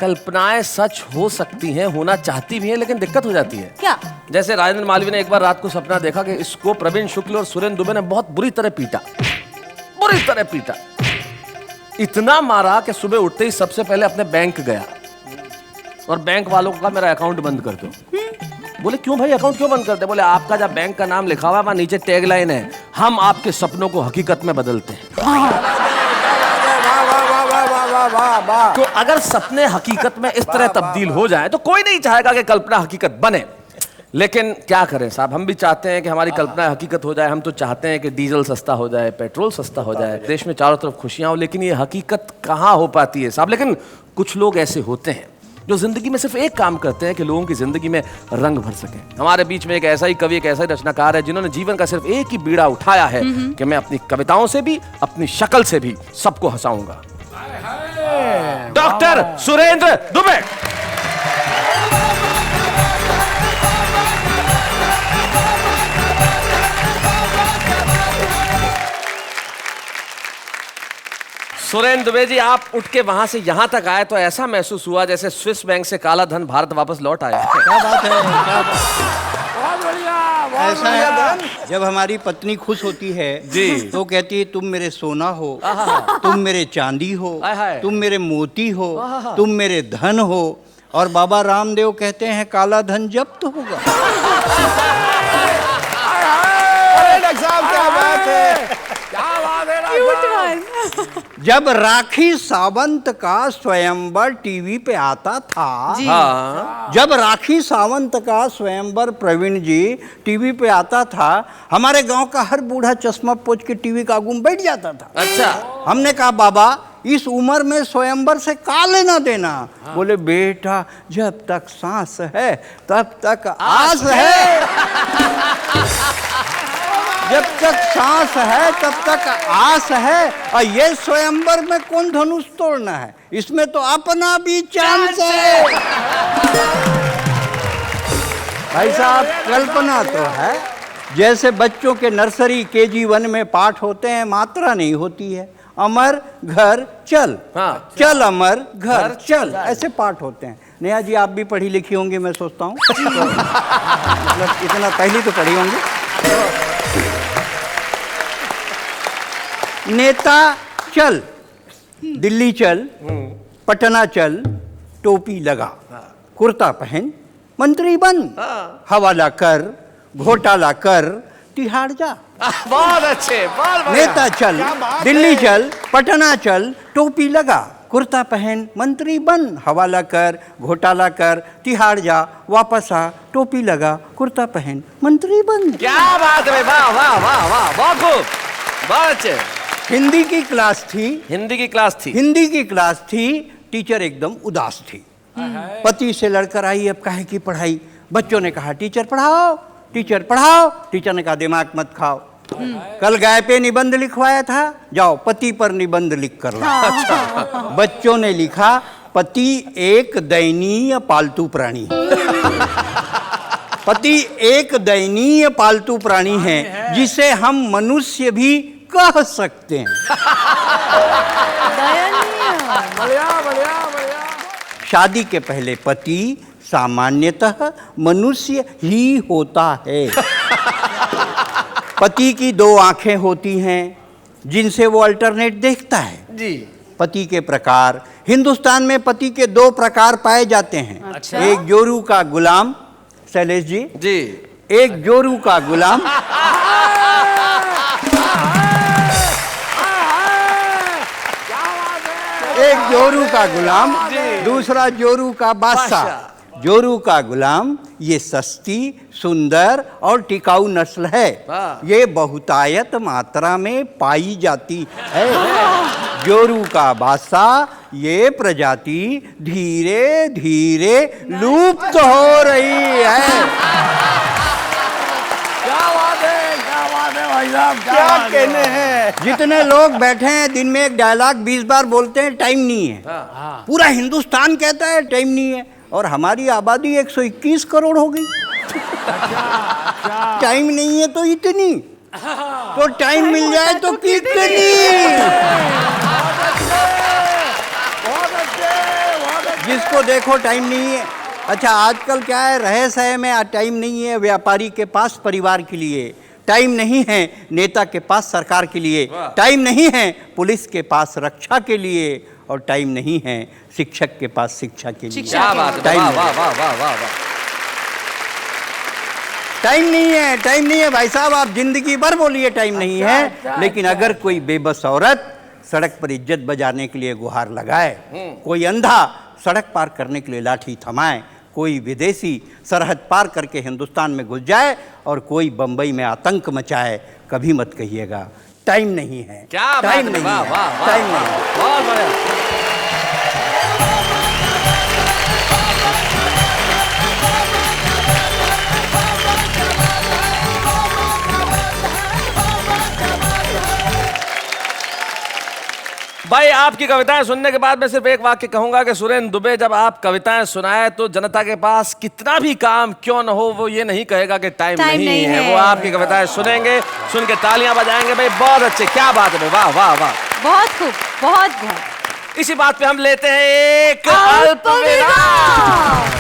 कल्पनाएं सच हो सकती हैं, होना चाहती भी हैं, लेकिन दिक्कत हो जाती है। क्या? जैसे राजेंद्र मालवीय ने एक बार रात को सपना देखा कि इसको प्रवीण शुक्ल और सुरेंद्र दुबे ने बहुत बुरी तरह पीटा, बुरी तरह पीटा, इतना मारा कि सुबह उठते ही सबसे पहले अपने बैंक गया और बैंक वालों का मेरा अकाउंट बंद कर दो। बोले क्यों भाई, अकाउंट क्यों बंद करते? बोले आपका जब बैंक का नाम लिखा हुआ है वहां नीचे टैगलाइन है, हम आपके सपनों को हकीकत में बदलते हैं। तो अगर सपने हकीकत में इस तरह तब्दील हो जाए तो कोई नहीं चाहेगा कि कल्पना हकीकत बने। लेकिन क्या करें साहब, हम भी चाहते हैं कि हमारी कल्पना हकीकत हो जाए। हम तो चाहते हैं कि डीजल सस्ता हो जाए, पेट्रोल सस्ता हो जाए, देश में चारों तरफ खुशियां हो, लेकिन ये हकीकत कहाँ हो पाती है साहब। लेकिन कुछ लोग ऐसे होते हैं जो जिंदगी में सिर्फ एक काम करते हैं कि लोगों की जिंदगी में रंग भर सकें। हमारे बीच में एक ऐसा ही कवि, एक ऐसा ही रचनाकार है जिन्होंने जीवन का सिर्फ एक ही बीड़ा उठाया है कि मैं अपनी कविताओं से भी, अपनी शक्ल से भी सबको हंसाऊंगा। डॉक्टर सुरेंद्र दुबे। सुरेंद्र दुबे जी, आप उठ के वहां से यहां तक आए तो ऐसा महसूस हुआ जैसे स्विस बैंक से काला धन भारत वापस लौट आया। क्या बात है, क्या बात। बहुत बढ़िया, ऐसा है, जब हमारी पत्नी खुश होती है जी तो कहती है तुम मेरे सोना हो, तुम मेरे चांदी हो, तुम मेरे मोती हो, तुम मेरे धन हो। और बाबा रामदेव कहते हैं काला धन जब्त होगा। क्या बात है, क्या बात है। जब राखी सावंत का स्वयंवर टीवी पे आता था, हाँ। जब राखी सावंत का स्वयंवर प्रवीण जी टीवी पे आता था, हमारे गांव का हर बूढ़ा चश्मा पोंछ के टीवी का आगू बैठ जाता था। अच्छा। हमने कहा बाबा इस उम्र में स्वयंवर से का लेना देना। बोले बेटा जब तक सांस है तब तक आस है, जब तक सांस है तब तक आस है। और ये स्वयंवर में कौन धनुष तोड़ना है, इसमें तो अपना भी चांस है। भाई साहब कल्पना तो है, जैसे बच्चों के नर्सरी KG1 में पाठ होते हैं, मात्रा नहीं होती है। अमर घर चल, चल अमर घर चल, ऐसे पाठ होते हैं। नेहा जी आप भी पढ़ी लिखी होंगी मैं सोचता हूँ, तो मतलब इतना पहली तो पढ़ी होंगी। नेता चल, दिल्ली चल, पटना चल, टोपी लगा, कुर्ता पहन, मंत्री बन, हवाला कर, घोटाला कर, तिहाड़ जा। बहुत अच्छे, बहुत बढ़िया। नेता चल, दिल्ली चल, पटना चल, टोपी लगा, कुर्ता पहन, मंत्री बन, हवाला कर, घोटाला कर, तिहाड़ जा, वापस आ, टोपी लगा, कुर्ता पहन, मंत्री बन। क्या बात है, वाह वाह वाह वाह, बहुत खूब, बहुत अच्छे। हिंदी की क्लास थी, हिंदी की क्लास थी, हिंदी की क्लास थी, टीचर एकदम उदास थी। पति से लड़कर आई, अब काहे की पढ़ाई। बच्चों ने कहा टीचर पढ़ाओ, टीचर पढ़ाओ। टीचर ने कहा दिमाग मत खाओ, कल गाय पे निबंध लिखवाया था, जाओ पति पर निबंध लिख कर लाओ। बच्चों ने लिखा पति एक दयनीय पालतू प्राणी है। पति एक दयनीय पालतू प्राणी है जिसे हम मनुष्य भी कह सकते हैं। बढ़िया बढ़िया बढ़िया। शादी के पहले पति सामान्यतः मनुष्य ही होता है। पति की दो आंखें होती हैं जिनसे वो अल्टरनेट देखता है जी। पति के प्रकार, हिंदुस्तान में पति के दो प्रकार पाए जाते हैं। अच्छा। एक जोरू का गुलाम, शैलेश जी जी, एक जोरू का गुलाम, एक जोरू का गुलाम, दूसरा जोरू का बादशाह। जोरू का गुलाम ये सस्ती, सुंदर और टिकाऊ नस्ल है। ये बहुतायत मात्रा में पाई जाती है। जोरू का बादशाह ये प्रजाति धीरे धीरे लुप्त हो रही है। क्या बात है, क्या बात है भाई साहब, क्या कहने हैं। जितने लोग बैठे हैं दिन में एक डायलॉग 20 बार बोलते हैं, टाइम नहीं है। पूरा हिंदुस्तान कहता है टाइम नहीं है, और हमारी आबादी 121 करोड़ हो गई। टाइम नहीं है तो इतनी, तो टाइम मिल जाए तो कितनी। जिसको देखो टाइम नहीं है। अच्छा आजकल क्या है, रहे सहे में टाइम नहीं है व्यापारी के पास परिवार के लिए, टाइम नहीं है नेता के पास सरकार के लिए, टाइम नहीं है पुलिस के पास रक्षा के लिए, और टाइम नहीं है शिक्षक के पास शिक्षा के लिए। क्या बात है, वाह वाह वाह वाह वाह वाह। टाइम नहीं है, टाइम नहीं है भाई साहब, आप जिंदगी भर बोलिए टाइम नहीं है, लेकिन अगर कोई बेबस औरत सड़क पर इज्जत बजाने के लिए गुहार लगाए, कोई अंधा सड़क पार करने के लिए लाठी थमाए, कोई विदेशी सरहद पार करके हिंदुस्तान में घुस जाए, और कोई बंबई में आतंक मचाए, कभी मत कहिएगा टाइम नहीं है। क्या टाइम बात है, नहीं वाह है, वाह टाइम वाह, नहीं है। बहुत बढ़िया। भाई आपकी कविताएं सुनने के बाद मैं सिर्फ एक वाक्य कहूंगा कि सुरेंद्र दुबे जब आप कविताएं सुनाए तो जनता के पास कितना भी काम क्यों न हो वो ये नहीं कहेगा कि टाइम नहीं है। वो आपकी कविताएं सुनेंगे, सुन के तालियां बजाएंगे। भाई बहुत अच्छे, क्या बात है, वाह वाह वाह, बहुत खूब, बहुत बहुत। इसी बात पे हम लेते हैं एक अल्प विराम।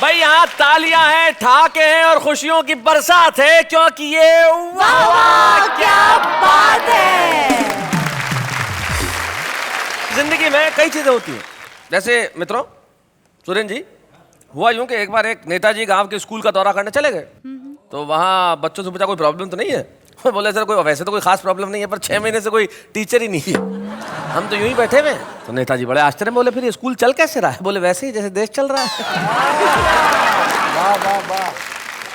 भाई यहाँ तालियां हैं, ठाके हैं और खुशियों की बरसात है, क्योंकि ये वाह वाह क्या बात है। जिंदगी में कई चीजें होती हैं। जैसे मित्रों, सुरेंद्र जी, हुआ यूं कि एक बार एक नेताजी गांव के स्कूल का दौरा करने चले गए, तो वहाँ बच्चों से पूछा कोई प्रॉब्लम तो नहीं है। बोले सर कोई वैसे तो कोई खास प्रॉब्लम नहीं है, पर 6 महीने से कोई टीचर ही नहीं है, हम तो यूं ही बैठे हुए। तो नेताजी बड़े आश्चर्य में बोले फिर ये स्कूल चल कैसे रहा है? बोले वैसे ही जैसे देश चल रहा है। वाह वाह वाह।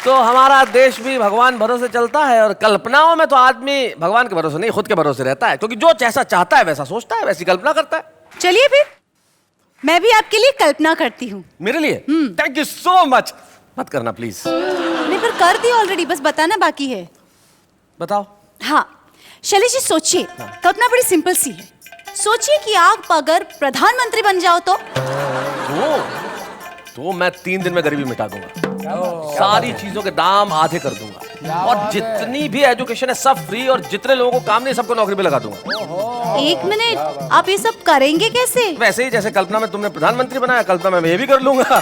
तो हमारा देश भी भगवान भरोसे चलता है और कल्पनाओं में तो आदमी भगवान के भरोसे नहीं खुद के भरोसे रहता है, क्योंकि जो जैसा चाहता है वैसा सोचता है, वैसी कल्पना करता है। चलिए फिर मैं भी आपके लिए कल्पना करती हूँ। मेरे लिए? Thank you so much. मत करना प्लीज। नहीं पर कर दी ऑलरेडी, बस बताना बाकी है। बताओ। हाँ शैलेश जी सोचिए, कल्पना बड़ी सिंपल सी है। सोचिए कि आप अगर प्रधानमंत्री बन जाओ तो मैं 3 दिन में गरीबी मिटा दूंगा, सारी चीजों के दाम आधे कर दूंगा, और जितनी भी एजुकेशन है सब फ्री, और जितने लोगों को काम नहीं सबको नौकरी पे लगा दूंगा। 1 मिनट, आप ये सब करेंगे कैसे? वैसे ही जैसे कल्पना में तुमने प्रधानमंत्री बनाया, कल्पना में ये भी कर लूंगा।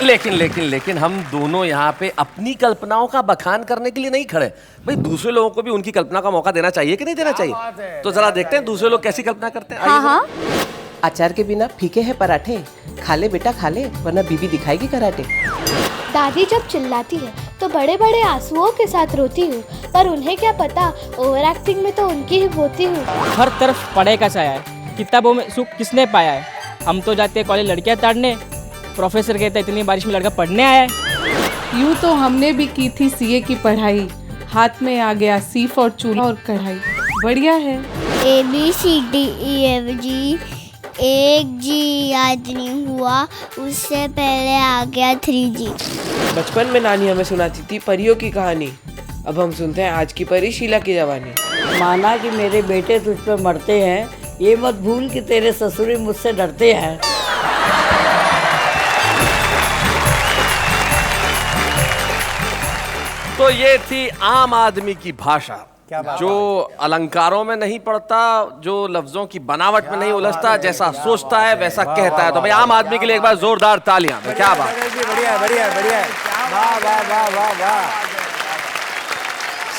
लेकिन हम दोनों यहाँ पे अपनी कल्पनाओं का बखान करने के लिए नहीं खड़े भाई, दूसरे लोगों को भी उनकी कल्पना का मौका देना चाहिए कि नहीं देना चाहिए? तो जरा देखते हैं दूसरे लोग कैसी कल्पना करते हैं। हाँ। अचार के बिना फीके हैं पराठे, खा ले बेटा खा ले, वरना बीबी दिखाएगी कराटे। दादी जब चिल्लाती है तो बड़े बड़े आंसुओं के साथ रोती हूँ, पर उन्हें क्या पता ओवर एक्टिंग में तो उनकी ही होती हूँ। हर तरफ पढ़ाई का साया है, किताबों में सुख किसने पाया है? हम तो जाते हैं कॉलेज लड़कियाँ ताड़ने, प्रोफेसर कहता है इतनी बारिश में लड़का पढ़ने आया है। यूँ तो हमने भी की थी सीए की पढ़ाई, हाथ में आ गया सीफ और चूल्हा और कढ़ाई। बढ़िया है। ABCDEFG 1G याद नहीं हुआ, उससे पहले आ गया 3G। बचपन में नानी हमें सुनाती थी परियों की कहानी, अब हम सुनते हैं आज की परी शीला की जवानी। माना कि मेरे बेटे तुझ पे मरते हैं, ये मत भूल कि तेरे ससुरी मुझसे डरते हैं। तो ये थी आम आदमी की भाषा, जो अलंकारों में नहीं पड़ता, जो लफ्जों की बनावट में नहीं उलझता, जैसा सोचता है वैसा कहता है। तो भाई आम आदमी के लिए एक बार जोरदार तालियां। क्या बात। बढ़िया बढ़िया बढ़िया, वाह वाह वाह वाह वाह।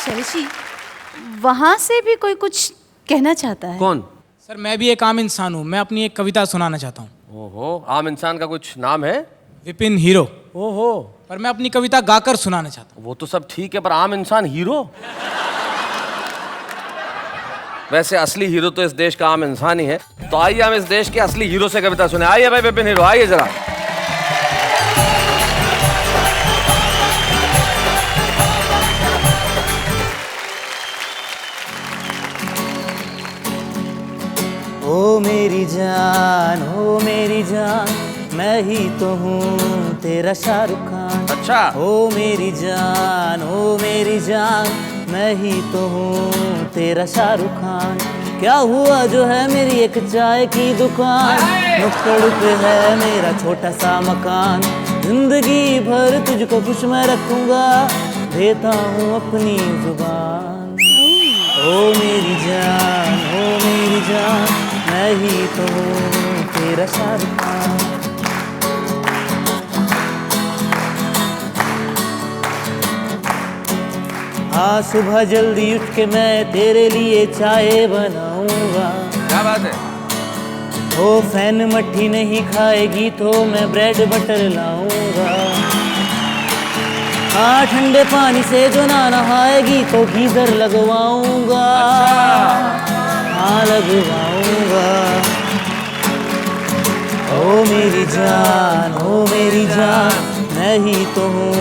शैलेश जी वहां से भी कोई कुछ कहना चाहता है? कौन? सर मैं भी एक आम इंसान हूँ, मैं अपनी एक कविता सुनाना चाहता हूँ। ओहो, आम इंसान का कुछ नाम है? विपिन हीरो। ओहो, पर मैं अपनी कविता गाकर सुनाना चाहता हूँ। वो तो सब ठीक है, पर आम इंसान हीरो? वैसे असली हीरो तो इस देश का आम इंसान ही है। तो आइए हम इस देश के असली हीरो से कविता सुने। आइए भाई विपिन हीरो, आइए जरा। ओ मेरी जान मैं ही तो हूँ तेरा शाहरुख खान। अच्छा। ओ मेरी जान मैं ही तो हूँ तेरा शाहरुख खान। क्या हुआ जो है मेरी एक चाय की दुकान, नुक्कड़ पे है मेरा छोटा सा मकान। जिंदगी भर तुझको खुश मैं रखूंगा, देता हूँ अपनी जुबान। ओ मेरी जान मैं ही तो हूँ तेरा शाहरुख खान। हाँ सुबह जल्दी उठ के मैं तेरे लिए चाय बनाऊंगा। क्या बात है? ओ फैन मट्ठी नहीं खाएगी तो मैं ब्रेड बटर लाऊंगा। हाँ ठंडे पानी से जो ना नहाएगी तो गीजर लगवाऊंगा। हाँ लगवाऊंगा। ओ मेरी जान मैं ही तो हूँ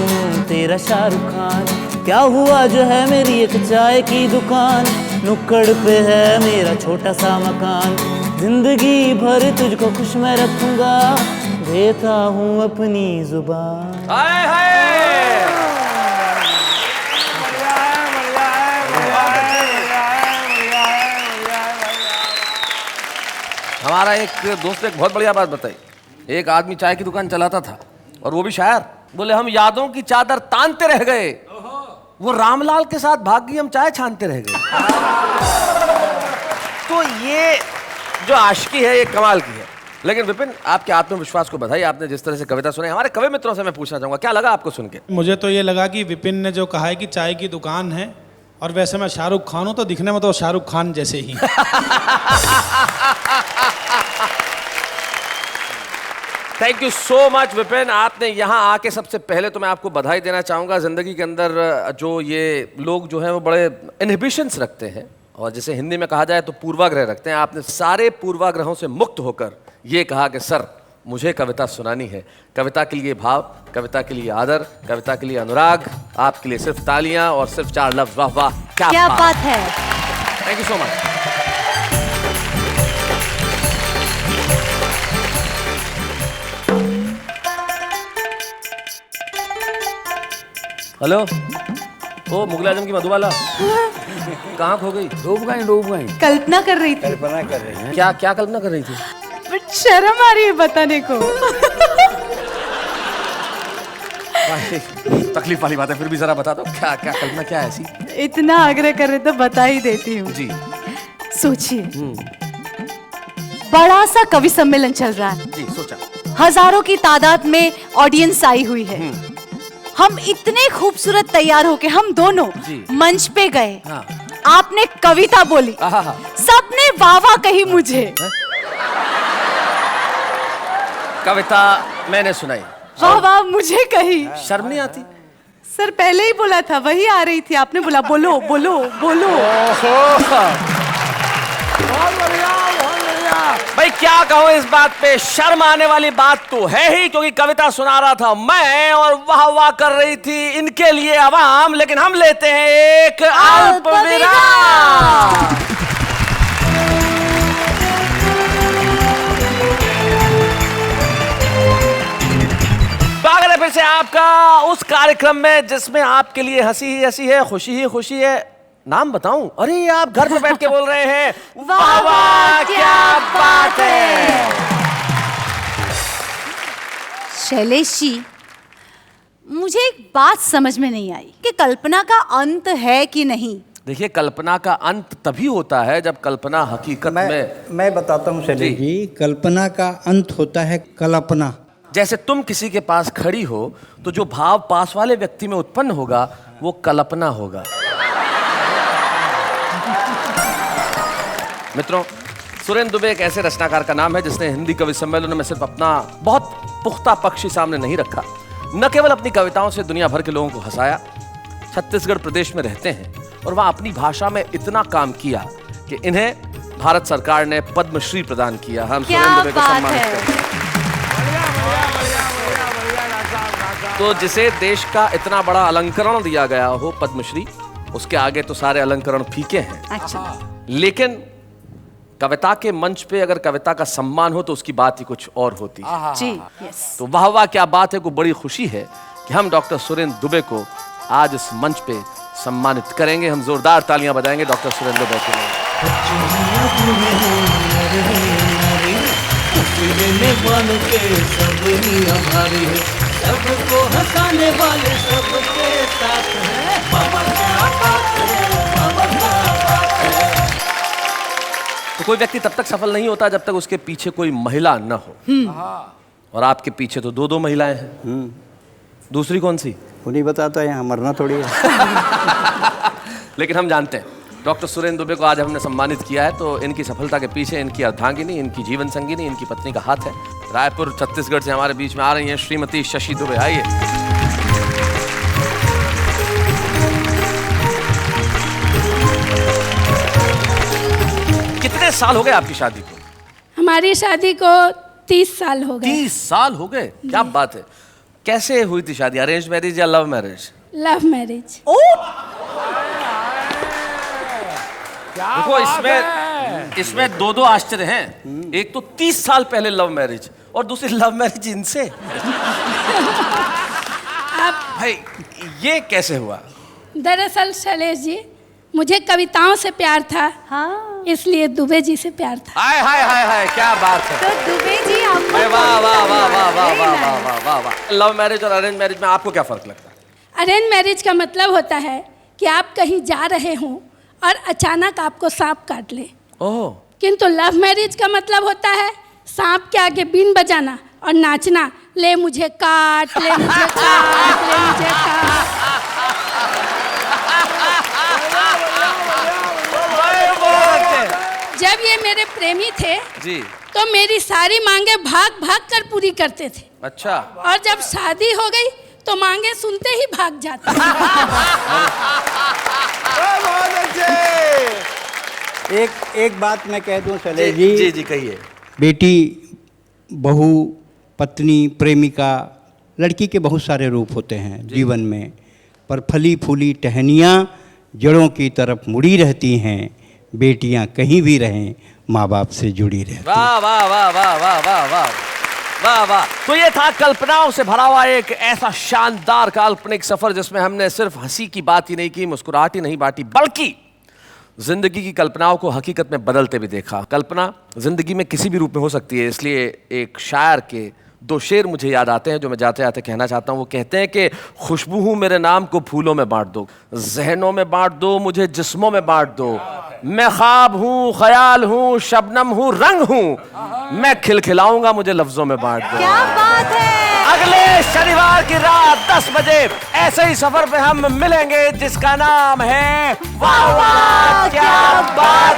तेरा शाहरुख खान। क्या हुआ जो है मेरी एक चाय की दुकान, नुक्कड़ पे है मेरा छोटा सा मकान। जिंदगी भर तुझको खुश मैं रखूंगा, देता हूँ अपनी जुबान। हाय हाय। हमारा एक दोस्त ने एक बहुत बढ़िया बात बताई। एक आदमी चाय की दुकान चलाता था और वो भी शायर। बोले हम यादों की चादर तानते रह गए, वो रामलाल के साथ भाग गई, हम चाय छानते रह गए। तो ये जो आशिकी है ये कमाल की है। लेकिन विपिन आपके आत्मविश्वास को बधाई, आपने जिस तरह से कविता सुनाई। हमारे कवि मित्रों से मैं पूछना चाहूंगा क्या लगा आपको सुन के? मुझे तो ये लगा कि विपिन ने जो कहा है कि चाय की दुकान है, और वैसे मैं शाहरुख खान हूं तो दिखने में तो शाहरुख खान जैसे ही। Thank you so much Vipin. आपने यहाँ आके सबसे पहले तो मैं आपको बधाई देना चाहूँगा। ज़िंदगी के अंदर जो ये लोग जो हैं वो बड़े इनहिबिशंस रखते हैं, और जैसे हिंदी में कहा जाए तो पूर्वाग्रह रखते हैं। आपने सारे पूर्वाग्रहों से मुक्त होकर ये कहा कि सर मुझे कविता सुनानी है। कविता के लिए भाव, कविता के लिए आदर, कविता के लिए अनुराग, आपके लिए सिर्फ तालियां और सिर्फ 4 लफ्ज। वाह वाह, क्या बात है। Thank you so much. Hello, ओ मुगल आजम की मधुबाला कहाँ खो गई? डूब गई। कल्पना कर रही थी। कल्पना कर रहे हैं। क्या क्या कल्पना कर रही थी? बट शर्म आ रही है बताने को। तकलीफ वाली बात है, फिर भी जरा बता दो क्या क्या कल्पना क्या है ऐसी? इतना आग्रह कर रहे तो बता ही देती हूँ जी। सोचिए, बड़ा सा कवि सम्मेलन चल रहा है जी। सोचा, हजारों की तादाद में ऑडियंस आई हुई है। हम इतने खूबसूरत तैयार होके हम दोनों मंच पे गए। हाँ। आपने कविता बोली, सबने वाह वाह कही मुझे। कविता मैंने सुनाई, वाह वाह मुझे कही। शर्म नहीं आती? सर पहले ही बोला था, वही आ रही थी, आपने बोला बोलो बोलो बोलो। बहुत बढ़िया। भाई क्या कहो इस बात पे, शर्म आने वाली बात तो है ही, क्योंकि कविता सुना रहा था मैं और वाह वाह कर रही थी इनके लिए आवाम। लेकिन हम लेते हैं एक अल्प विराम। स्वागत है फिर से आपका उस कार्यक्रम में जिसमें आपके लिए हंसी ही हंसी है, खुशी ही खुशी है। नाम बताऊं? अरे आप घर पे बैठ के बोल रहे हैं वाह वाह क्या बात है। शैलेश जी, मुझे एक बात समझ में नहीं आई कि कल्पना का अंत है कि नहीं। देखिए, कल्पना का अंत तभी होता है जब कल्पना हकीकत में। मैं बताता हूँ शैलेश जी, कल्पना का अंत होता है कल्पना। जैसे तुम किसी के पास खड़ी हो तो जो भाव पास वाले व्यक्ति में उत्पन्न होगा वो कल्पना होगा। मित्रों, सुरेंद्र दुबे एक ऐसे रचनाकार का नाम है जिसने हिंदी कवि सम्मेलनों में सिर्फ अपना बहुत पुख्ता पक्ष ही सामने नहीं रखा, न केवल अपनी कविताओं से दुनिया भर के लोगों को हंसाया। छत्तीसगढ़ प्रदेश में रहते हैं और वहाँ अपनी भाषा में इतना काम किया कि इन्हें भारत सरकार ने पद्मश्री प्रदान किया। हम सुरेंद्र दुबे को सम्मानित करते हैं। तो जिसे देश का इतना बड़ा अलंकरण दिया गया हो पद्मश्री, उसके आगे तो सारे अलंकरण फीके हैं। अच्छा। लेकिन कविता के मंच पे अगर कविता का सम्मान हो तो उसकी बात ही कुछ और होती है। जी, यस। तो वाह वाह क्या बात है को बड़ी खुशी है कि हम डॉक्टर सुरेंद्र दुबे को आज इस मंच पे सम्मानित करेंगे। हम जोरदार तालियां बजाएंगे डॉक्टर सुरेंद्र दुबे के लिए। सबको हंसाने वाले सबके साथ हैं। बाबा क्या बात है, बाबा क्या बात है। तो कोई व्यक्ति तब तक सफल नहीं होता जब तक उसके पीछे कोई महिला न हो। और आपके पीछे तो 2 महिलाएं हैं। दूसरी कौन सी? उन्हीं बताता है, यहाँ मरना थोड़ी है। लेकिन हम जानते हैं डॉक्टर सुरेंद्र दुबे को आज हमने सम्मानित किया है तो इनकी सफलता के पीछे इनकी अर्धांगिनी, इनकी जीवन संगिनी, इनकी पत्नी का हाथ है। रायपुर छत्तीसगढ़ से हमारे बीच में आ रही हैं श्रीमती शशि दुबे। आइए। कितने साल हो गए आपकी शादी को? हमारी शादी को 30 साल हो गए। 30 साल हो गए, क्या बात है। कैसे हुई थी शादी, अरेंज मैरिज या लव मैरिज? Love marriage. देखो इसमें 2 आश्चर्य हैं। एक तो 30 साल पहले लव मैरिज और दूसरी लव मैरिज इनसे। भाई ये कैसे हुआ? दरअसल शैलेश जी, मुझे कविताओं से प्यार था। हाँ। इसलिए दुबे जी से प्यार था। हाय हाय हाय हाय, क्या बात है। तो दुबे जी आपको वाह वाह वाह वाह वाह वाह वाह वाह वाह वाह। लव मैरिज और अरेंज मैरिज में आपको क्या फर्क लगता है? अरेंज मैरिज का मतलब होता है कि आप कहीं जा रहे हों और अचानक आपको सांप काट ले। ओह। किंतु लव मैरिज का मतलब होता है सांप के आगे बीन बजाना और नाचना, ले मुझे काट, ले मुझे काट, ले मुझे काट। जब ये मेरे प्रेमी थे जी, तो मेरी सारी मांगे भाग भाग कर पूरी करते थे। अच्छा। और जब शादी हो गई तो मांगे सुनते ही भाग जाते। एक बात मैं कह दूं शैलेश जी। जी जी कहिए। बेटी, बहू, पत्नी, प्रेमिका, लड़की के बहुत सारे रूप होते हैं जीवन में, पर फली फूली टहनियाँ जड़ों की तरफ मुड़ी रहती हैं। बेटियाँ कहीं भी रहें, माँ बाप से जुड़ी रहती हैं। वाह वाह वाह वाह वाह वाह वाह वाह वाह। तो ये था कल्पनाओं से भरा हुआ एक ऐसा शानदार काल्पनिक सफर जिसमें हमने सिर्फ हंसी की बात ही नहीं की, मुस्कुराहट ही नहीं बांटी, बल्कि जिंदगी की कल्पनाओं को हकीकत में बदलते भी देखा। कल्पना जिंदगी में किसी भी रूप में हो सकती है, इसलिए एक शायर के 2 शेर मुझे याद आते हैं जो मैं जाते जाते कहना चाहता हूँ। वो कहते हैं कि खुशबू हूँ मेरे नाम को फूलों में बांट दो, जहनों में बांट दो, मुझे जिस्मों में बांट दो। मैं ख्वाब हूँ, ख्याल हूँ, शबनम हूँ, रंग हूँ, मैं खिलखिलाऊंगा, मुझे लफ्जों में बांट दो। क्या बात है। अगले शनिवार की रात 10 बजे ऐसे ही सफर पे हम मिलेंगे जिसका नाम है वाह वाह क्या बात